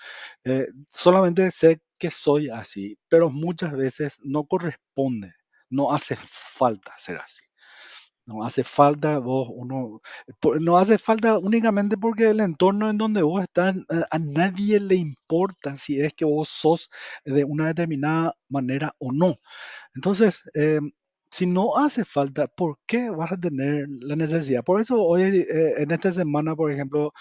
Solamente sé que soy así, pero muchas veces no corresponde, no hace falta ser así. No hace falta no hace falta únicamente porque el entorno en donde vos estás, a nadie le importa si es que vos sos de una determinada manera o no. Entonces, si no hace falta, ¿por qué vas a tener la necesidad? Por eso hoy, en esta semana, por ejemplo,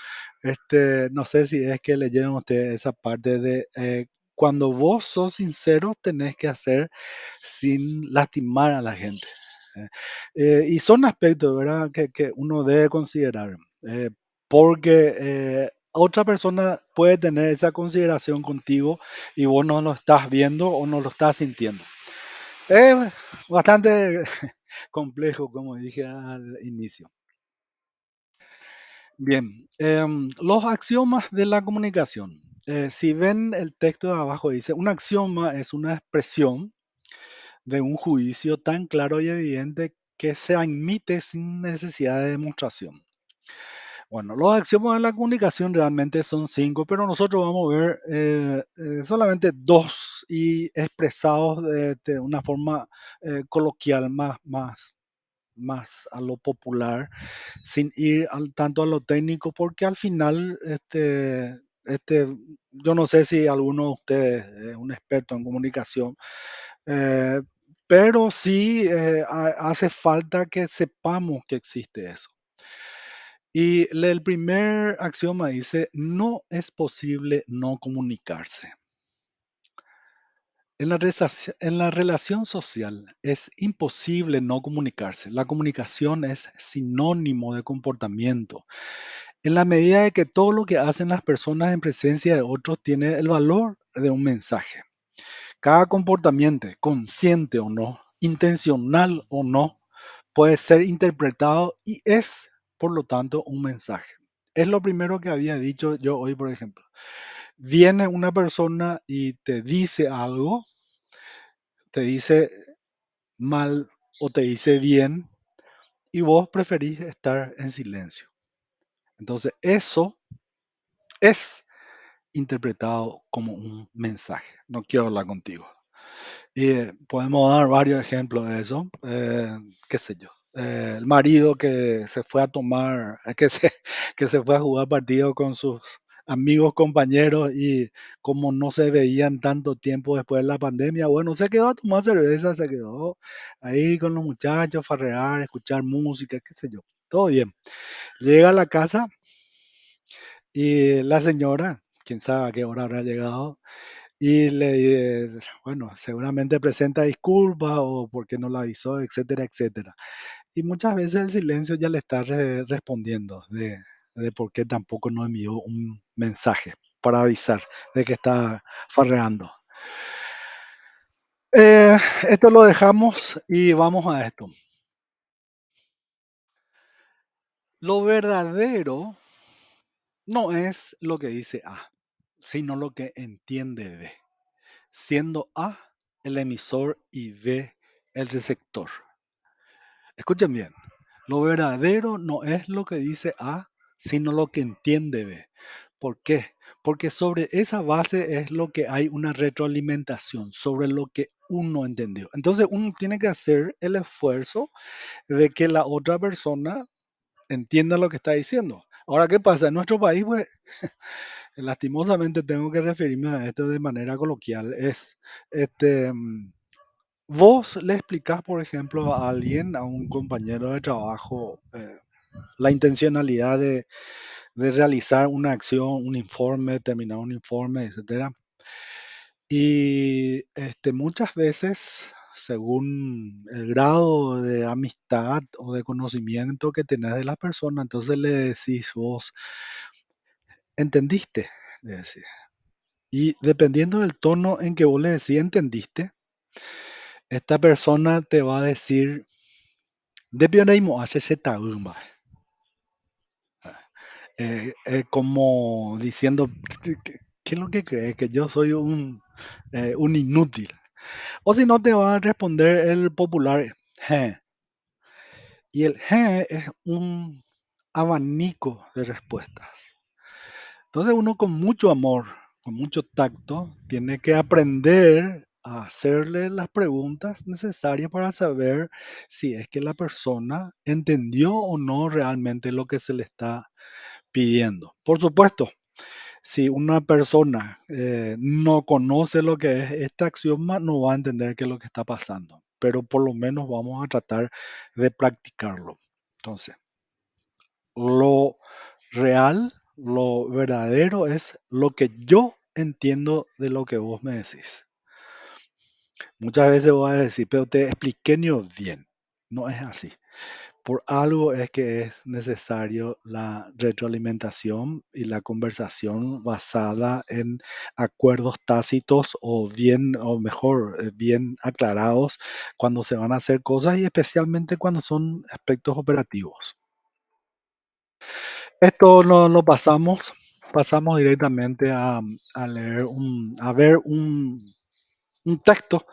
no sé si es que leyeron ustedes esa parte de cuando vos sos sincero, tenés que hacer sin lastimar a la gente. eh. Y son aspectos, ¿verdad?, que uno debe considerar, porque otra persona puede tener esa consideración contigo y vos no lo estás viendo o no lo estás sintiendo. Es bastante complejo, como dije al inicio. Bien, los axiomas de la comunicación. Si ven el texto de abajo, dice, un axioma es una expresión de un juicio tan claro y evidente que se admite sin necesidad de demostración. Bueno, los axiomas de la comunicación realmente son cinco, pero nosotros vamos a ver solamente dos y expresados de una forma coloquial más a lo popular, sin ir tanto a lo técnico, porque al final, yo no sé si alguno de ustedes es un experto en comunicación, eh, pero sí hace falta que sepamos que existe eso. Y el primer axioma dice, no es posible no comunicarse. En la relación social es imposible no comunicarse. La comunicación es sinónimo de comportamiento. En la medida de que todo lo que hacen las personas en presencia de otros tiene el valor de un mensaje. Cada comportamiento, consciente o no, intencional o no, puede ser interpretado y es, por lo tanto, un mensaje. Es lo primero que había dicho yo hoy, por ejemplo. Viene una persona y te dice algo, te dice mal o te dice bien y vos preferís estar en silencio. Entonces, eso es interpretado como un mensaje. No quiero hablar contigo. Y podemos dar varios ejemplos de eso. Qué sé yo. El marido que se fue a tomar, que se fue a jugar partido con sus amigos, compañeros, y como no se veían tanto tiempo después de la pandemia, bueno, se quedó a tomar cerveza, se quedó ahí con los muchachos, farrear, escuchar música, qué sé yo, todo bien. Llega a la casa y la señora, quién sabe a qué hora habrá llegado, y bueno, seguramente presenta disculpas o porque no la avisó, etcétera, etcétera. Y muchas veces el silencio ya le está respondiendo de por qué tampoco no envió un mensaje para avisar de que está farreando. Eh, Esto lo dejamos y vamos a esto. Lo verdadero no es lo que dice A, sino lo que entiende B, siendo A el emisor y B el receptor. Escuchen bien, lo verdadero no es lo que dice A, sino lo que entiende B. ¿Por qué? Porque sobre esa base es lo que hay una retroalimentación, sobre lo que uno entendió. Entonces uno tiene que hacer el esfuerzo de que la otra persona entienda lo que está diciendo. Ahora, ¿qué pasa? En nuestro país, pues, lastimosamente tengo que referirme a esto de manera coloquial. Este, mm, Vos le explicás, por ejemplo, a alguien, a un compañero de trabajo, la intencionalidad de realizar una acción, un informe, terminar un informe, etcétera. Y muchas veces, según el grado de amistad o de conocimiento que tenés de la persona, entonces le decís vos, ¿entendiste? Le decís. Y dependiendo del tono en que vos le decís, ¿entendiste? Esta persona te va a decir, de pioneimo hace zetauma. Como diciendo, ¿qué es lo que crees? Que yo soy un inútil. O si no, te va a responder el popular "je". Y el "je" es un abanico de respuestas. Entonces uno con mucho amor, con mucho tacto, tiene que aprender a hacerle las preguntas necesarias para saber si es que la persona entendió o no realmente lo que se le está pidiendo. Por supuesto, si una persona no conoce lo que es este axioma, no va a entender qué es lo que está pasando, pero por lo menos vamos a tratar de practicarlo. Entonces, lo real, lo verdadero es lo que yo entiendo de lo que vos me decís. Muchas veces voy a decir, pero te expliqué ni bien. No es así. Por algo es que es necesario la retroalimentación y la conversación basada en acuerdos tácitos o bien, o mejor, bien aclarados cuando se van a hacer cosas y especialmente cuando son aspectos operativos. Esto lo pasamos directamente a leer a ver un texto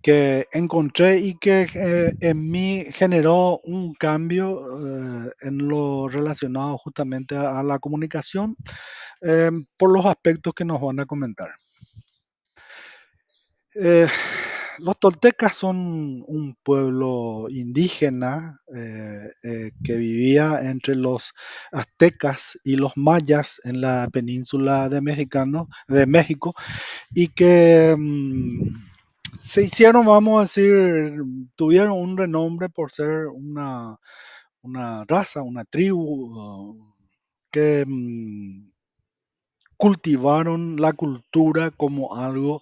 que encontré y que en mí generó un cambio en lo relacionado justamente a la comunicación por los aspectos que nos van a comentar. Eh, los toltecas son un pueblo indígena que vivía entre los aztecas y los mayas en la península de México y que se hicieron, vamos a decir, tuvieron un renombre por ser una raza, una tribu que cultivaron la cultura como algo,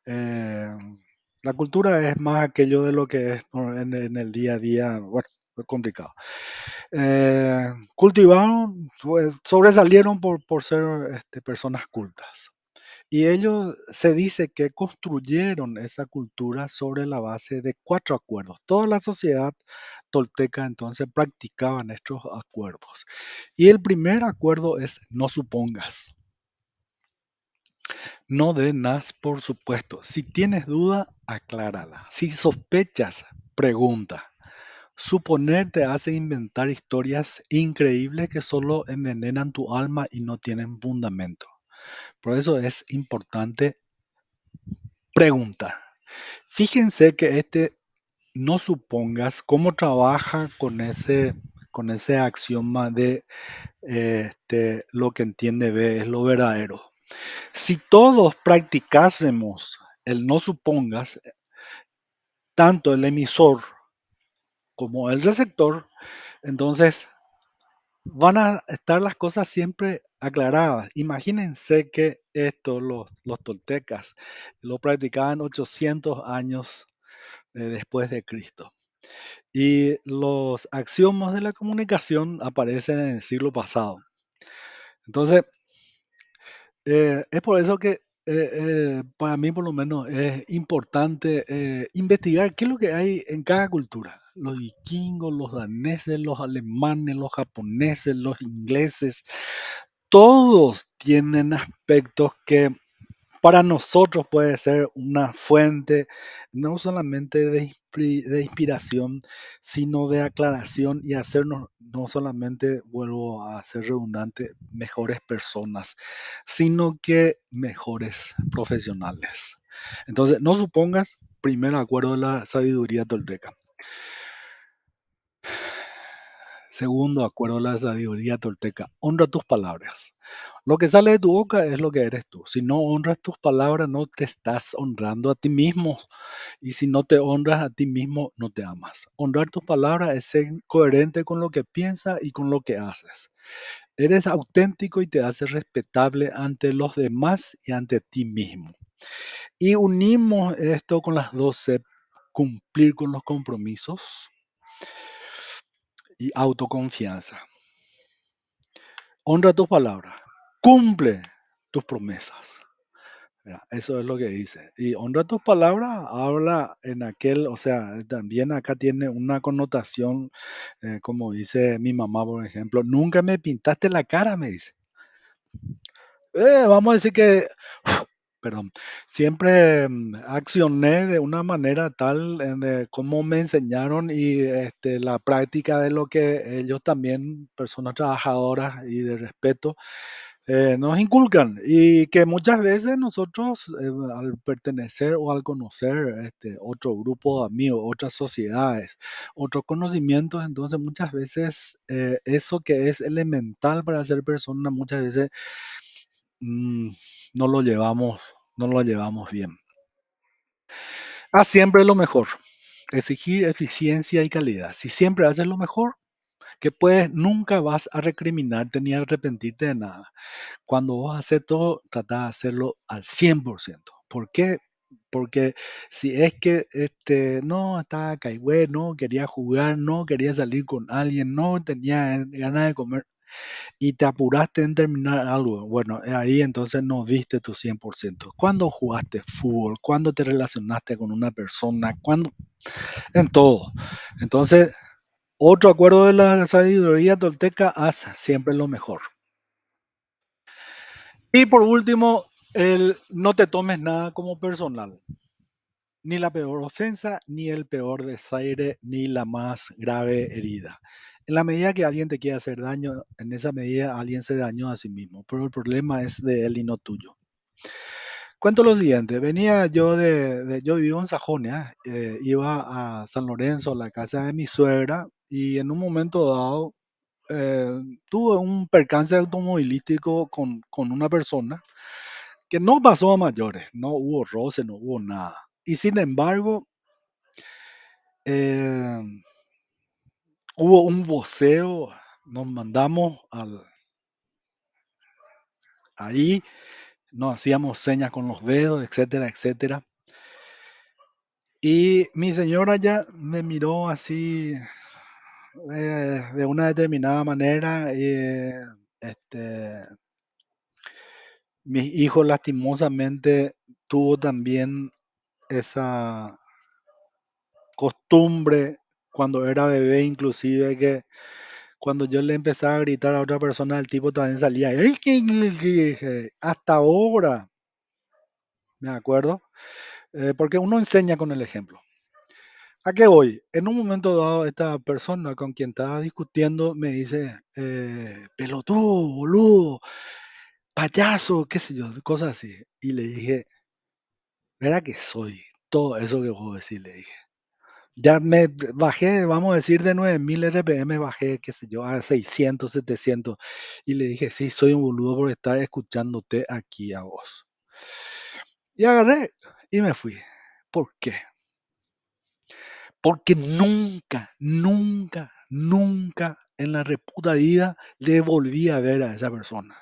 eh, la cultura es más aquello de lo que es ¿no? En el día a día, bueno, es complicado. Cultivaron, pues, sobresalieron por ser personas cultas. Y ellos se dice que construyeron esa cultura sobre la base de cuatro acuerdos. Toda la sociedad tolteca entonces practicaban estos acuerdos. Y el primer acuerdo es no supongas, no des más por supuesto. Si tienes duda, aclárala. Si sospechas, pregunta. Suponer te hace inventar historias increíbles que solo envenenan tu alma y no tienen fundamento. Por eso es importante preguntar. Fíjense que no supongas cómo trabaja con ese. con ese axioma de lo que entiende B es lo verdadero. Si todos practicásemos el no supongas, tanto el emisor como el receptor, entonces van a estar las cosas siempre aclaradas. Imagínense que esto los toltecas lo practicaban 800 años después de Cristo. Y los axiomas de la comunicación aparecen en el siglo pasado. Entonces, es por eso que para mí por lo menos es importante investigar qué es lo que hay en cada cultura. Los vikingos, los daneses, los alemanes, los japoneses, los ingleses, todos tienen aspectos que para nosotros puede ser una fuente no solamente de inspiración, sino de aclaración y hacernos no solamente, vuelvo a ser redundante, mejores personas, sino que mejores profesionales. Entonces, no supongas, primer acuerdo de la sabiduría tolteca. Segundo acuerdo de la sabiduría tolteca, honra tus palabras. Lo que sale de tu boca es lo que eres tú. Si no honras tus palabras, no te estás honrando a ti mismo. Y si no te honras a ti mismo, no te amas. Honrar tus palabras es ser coherente con lo que piensas y con lo que haces. Eres auténtico y te haces respetable ante los demás y ante ti mismo. Y unimos esto con las 12, cumplir con los compromisos y autoconfianza. Honra tus palabras, cumple tus promesas. Ya, eso es lo que dice. Y honra tus palabras, habla en aquel, o sea, también acá tiene una connotación, como dice mi mamá, por ejemplo, nunca me pintaste la cara, me dice. Vamos a decir que, perdón, siempre accioné de una manera tal de cómo me enseñaron y la práctica de lo que ellos también, personas trabajadoras y de respeto, nos inculcan y que muchas veces nosotros al pertenecer o al conocer otro grupo de amigos, otras sociedades, otros conocimientos, entonces muchas veces eso que es elemental para ser persona, muchas veces mm, no lo llevamos, no lo llevamos bien. Haz siempre lo mejor, exigir eficiencia y calidad. Si siempre haces lo mejor que puedes, nunca vas a recriminarte ni a arrepentirte de nada. Cuando vos haces todo, trata de hacerlo al 100%. ¿Por qué? Porque si es que no estaba caigüe, no quería jugar, no quería salir con alguien, no tenía ganas de comer y te apuraste en terminar algo, bueno, ahí entonces no viste tu 100%. ¿Cuándo jugaste fútbol? ¿Cuándo te relacionaste con una persona? ¿Cuándo? En todo. Entonces, otro acuerdo de la sabiduría tolteca, haz siempre lo mejor. Y por último, el no te tomes nada como personal, ni la peor ofensa, ni el peor desaire, ni la más grave herida. En la medida que alguien te quiere hacer daño, en esa medida alguien se dañó a sí mismo, pero el problema es de él y no tuyo. Cuento lo siguiente, venía yo yo vivo en Sajonia, iba a San Lorenzo, a la casa de mi suegra, y en un momento dado tuve un percance automovilístico con una persona que no pasó a mayores, no hubo roce, no hubo nada. Y sin embargo, eh, hubo un voceo, nos mandamos ahí, nos hacíamos señas con los dedos, etcétera, etcétera. Y mi señora ya me miró así de una determinada manera. Este, mi hijo lastimosamente tuvo también esa costumbre cuando era bebé, inclusive que cuando yo le empezaba a gritar a otra persona, el tipo también salía. "Ay, hasta ahora, me acuerdo, porque uno enseña con el ejemplo. ¿A qué voy? En un momento dado, esta persona con quien estaba discutiendo me dice, pelotudo, boludo, payaso, qué sé yo, cosas así. Y le dije, verá que soy todo eso que vos decís, le dije. Ya me bajé, vamos a decir, de 9000 RPM, bajé, qué sé yo, a 600, 700. Y le dije, sí, soy un boludo por estar escuchándote aquí a vos. Y agarré y me fui. ¿Por qué? Porque nunca, nunca, nunca en la reputa vida le volví a ver a esa persona.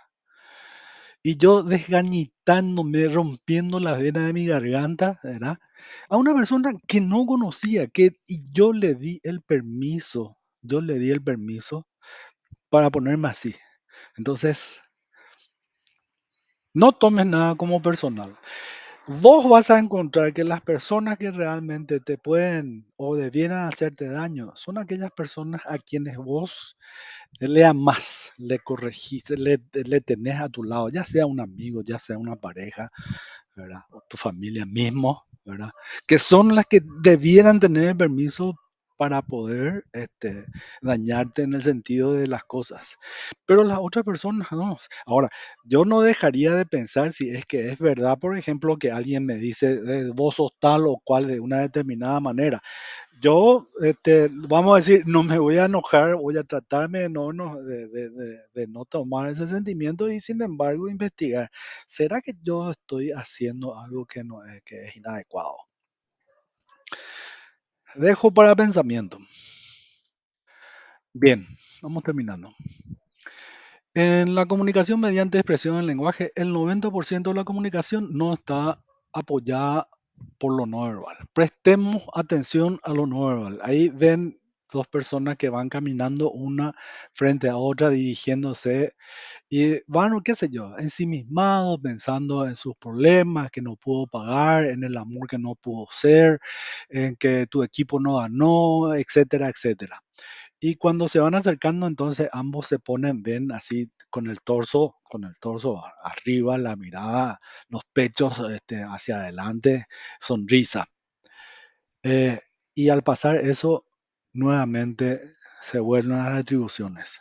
Y yo desgañitándome, rompiendo las venas de mi garganta, ¿verdad? A una persona que no conocía, y yo le di el permiso para ponerme así. Entonces, no tomes nada como personal. Vos vas a encontrar que las personas que realmente te pueden o debieran hacerte daño son aquellas personas a quienes vos le amás, le corregís, le tenés a tu lado, ya sea un amigo, ya sea una pareja, ¿verdad? O tu familia mismo, ¿verdad? Que son las que debieran tener el permiso para poder dañarte en el sentido de las cosas. Pero las otras personas no. Ahora, yo no dejaría de pensar si es que es verdad, por ejemplo, que alguien me dice, vos sos tal o cual de una determinada manera. Yo, vamos a decir, no me voy a enojar, voy a tratarme de de no tomar ese sentimiento y sin embargo investigar. ¿Será que yo estoy haciendo algo que no es, que es inadecuado? Dejo para pensamiento. Bien, vamos terminando. En la comunicación mediante expresión en lenguaje, el 90% de la comunicación no está apoyada por lo no verbal. Prestemos atención a lo no verbal. Ahí ven dos personas que van caminando una frente a otra, dirigiéndose y van, qué sé yo, ensimismados, pensando en sus problemas que no pudo pagar, en el amor que no pudo ser, en que tu equipo no ganó, etcétera, etcétera. Y cuando se van acercando, entonces ambos se ponen, ven así con el torso arriba, la mirada, los pechos hacia adelante, sonrisa. Eh, y al pasar eso, nuevamente se vuelven las retribuciones.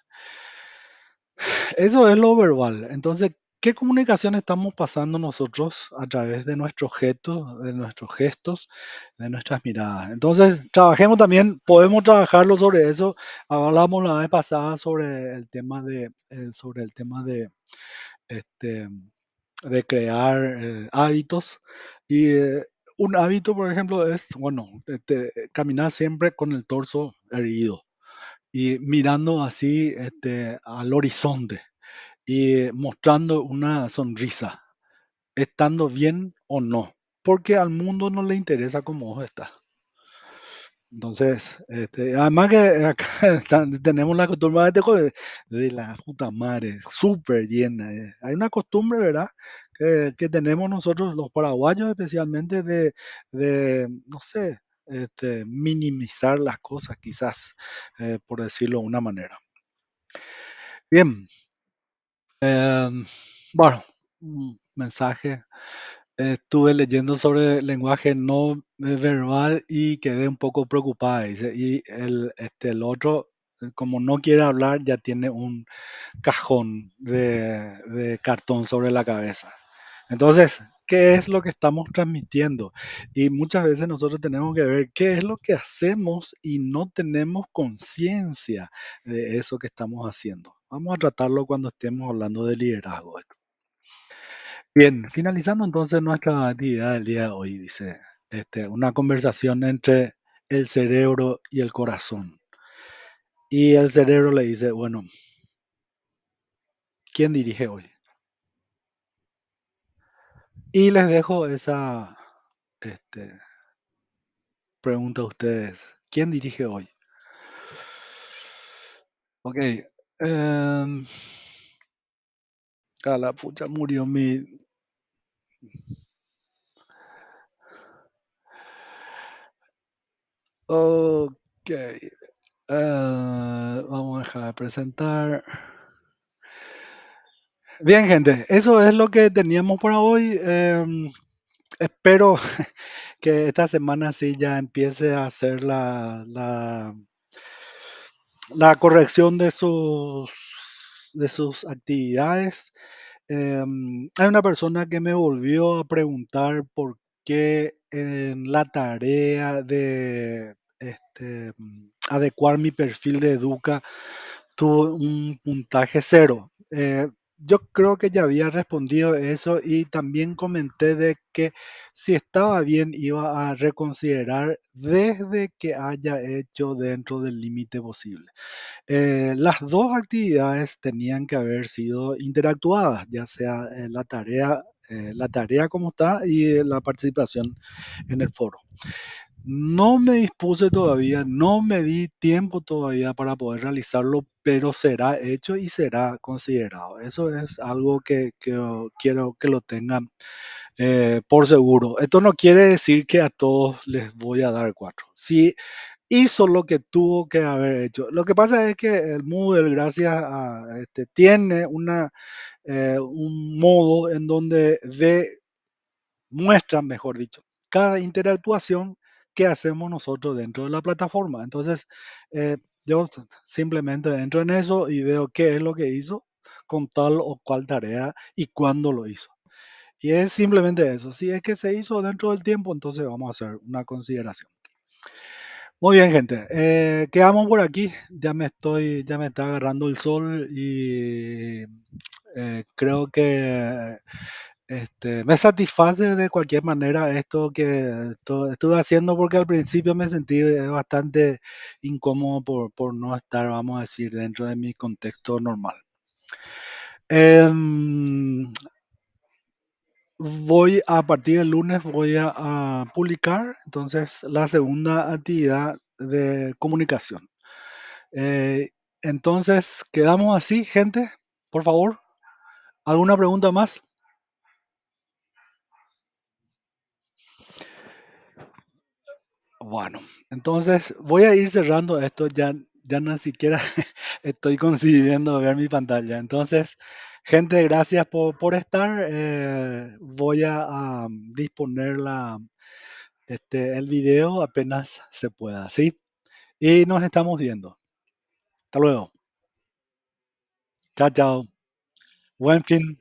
Eso es lo verbal. Entonces, ¿qué comunicación estamos pasando nosotros a través de nuestros gestos, de nuestras miradas? Entonces, trabajemos también, podemos trabajarlo sobre eso. Hablamos la vez pasada sobre el tema este, de crear hábitos. Y un hábito, por ejemplo, es, bueno, caminar siempre con el torso erguido y mirando así al horizonte y mostrando una sonrisa, estando bien o no, porque al mundo no le interesa cómo vos estás. Entonces, además que acá tenemos la costumbre de la puta madre, súper llena. Hay una costumbre, ¿verdad? Que tenemos nosotros los paraguayos especialmente no sé, minimizar las cosas, quizás, por decirlo de una manera. Bien, bueno, un mensaje. Estuve leyendo sobre lenguaje no verbal y quedé un poco preocupada, dice. Y el otro, como no quiere hablar, ya tiene un cajón de cartón sobre la cabeza. Entonces, ¿qué es lo que estamos transmitiendo? Y muchas veces nosotros tenemos que ver qué es lo que hacemos y no tenemos conciencia de eso que estamos haciendo. Vamos a tratarlo cuando estemos hablando de liderazgo. Bien, finalizando entonces nuestra actividad del día de hoy, dice, una conversación entre el cerebro y el corazón. Y el cerebro le dice, bueno, ¿quién dirige hoy? Y les dejo esa este, pregunta a ustedes. ¿Quién dirige hoy? Ok. A la pucha murió mi... Ok. Vamos a dejar de presentar. Bien, gente, eso es lo que teníamos para hoy. Espero que esta semana sí ya empiece a hacer la corrección de sus actividades. Hay una persona que me volvió a preguntar por qué en la tarea adecuar mi perfil de Educa, tuvo un puntaje cero. Yo creo que ya había respondido eso y también comenté de que si estaba bien iba a reconsiderar desde que haya hecho dentro del límite posible. Las dos actividades tenían que haber sido interactuadas, ya sea la tarea como está y la participación en el foro. No me dispuse todavía, no me di tiempo todavía para poder realizarlo, pero será hecho y será considerado. Eso es algo que quiero que lo tengan por seguro. Esto no quiere decir que a todos les voy a dar cuatro. Si hizo lo que tuvo que haber hecho. Lo que pasa es que el Moodle, gracias a tiene un modo en donde muestra, mejor dicho, cada interactuación que hacemos nosotros dentro de la plataforma. Entonces, yo simplemente entro en eso y veo qué es lo que hizo con tal o cual tarea y cuándo lo hizo. Y es simplemente eso. Si es que se hizo dentro del tiempo, entonces vamos a hacer una consideración. Muy bien, gente. Quedamos por aquí. Ya me está agarrando el sol y creo que me satisface de cualquier manera esto que estuve haciendo porque al principio me sentí bastante incómodo por no estar, vamos a decir, dentro de mi contexto normal. Em, a partir del lunes voy a publicar entonces la segunda actividad de comunicación. Eh, entonces, quedamos así, gente. Por favor, ¿alguna pregunta más? Bueno, entonces voy a ir cerrando esto. Ya ni siquiera estoy consiguiendo ver mi pantalla. Entonces, gente, gracias por estar. Voy a disponer el video apenas se pueda, ¿sí? Y nos estamos viendo. Hasta luego. Chao, chao. Buen fin.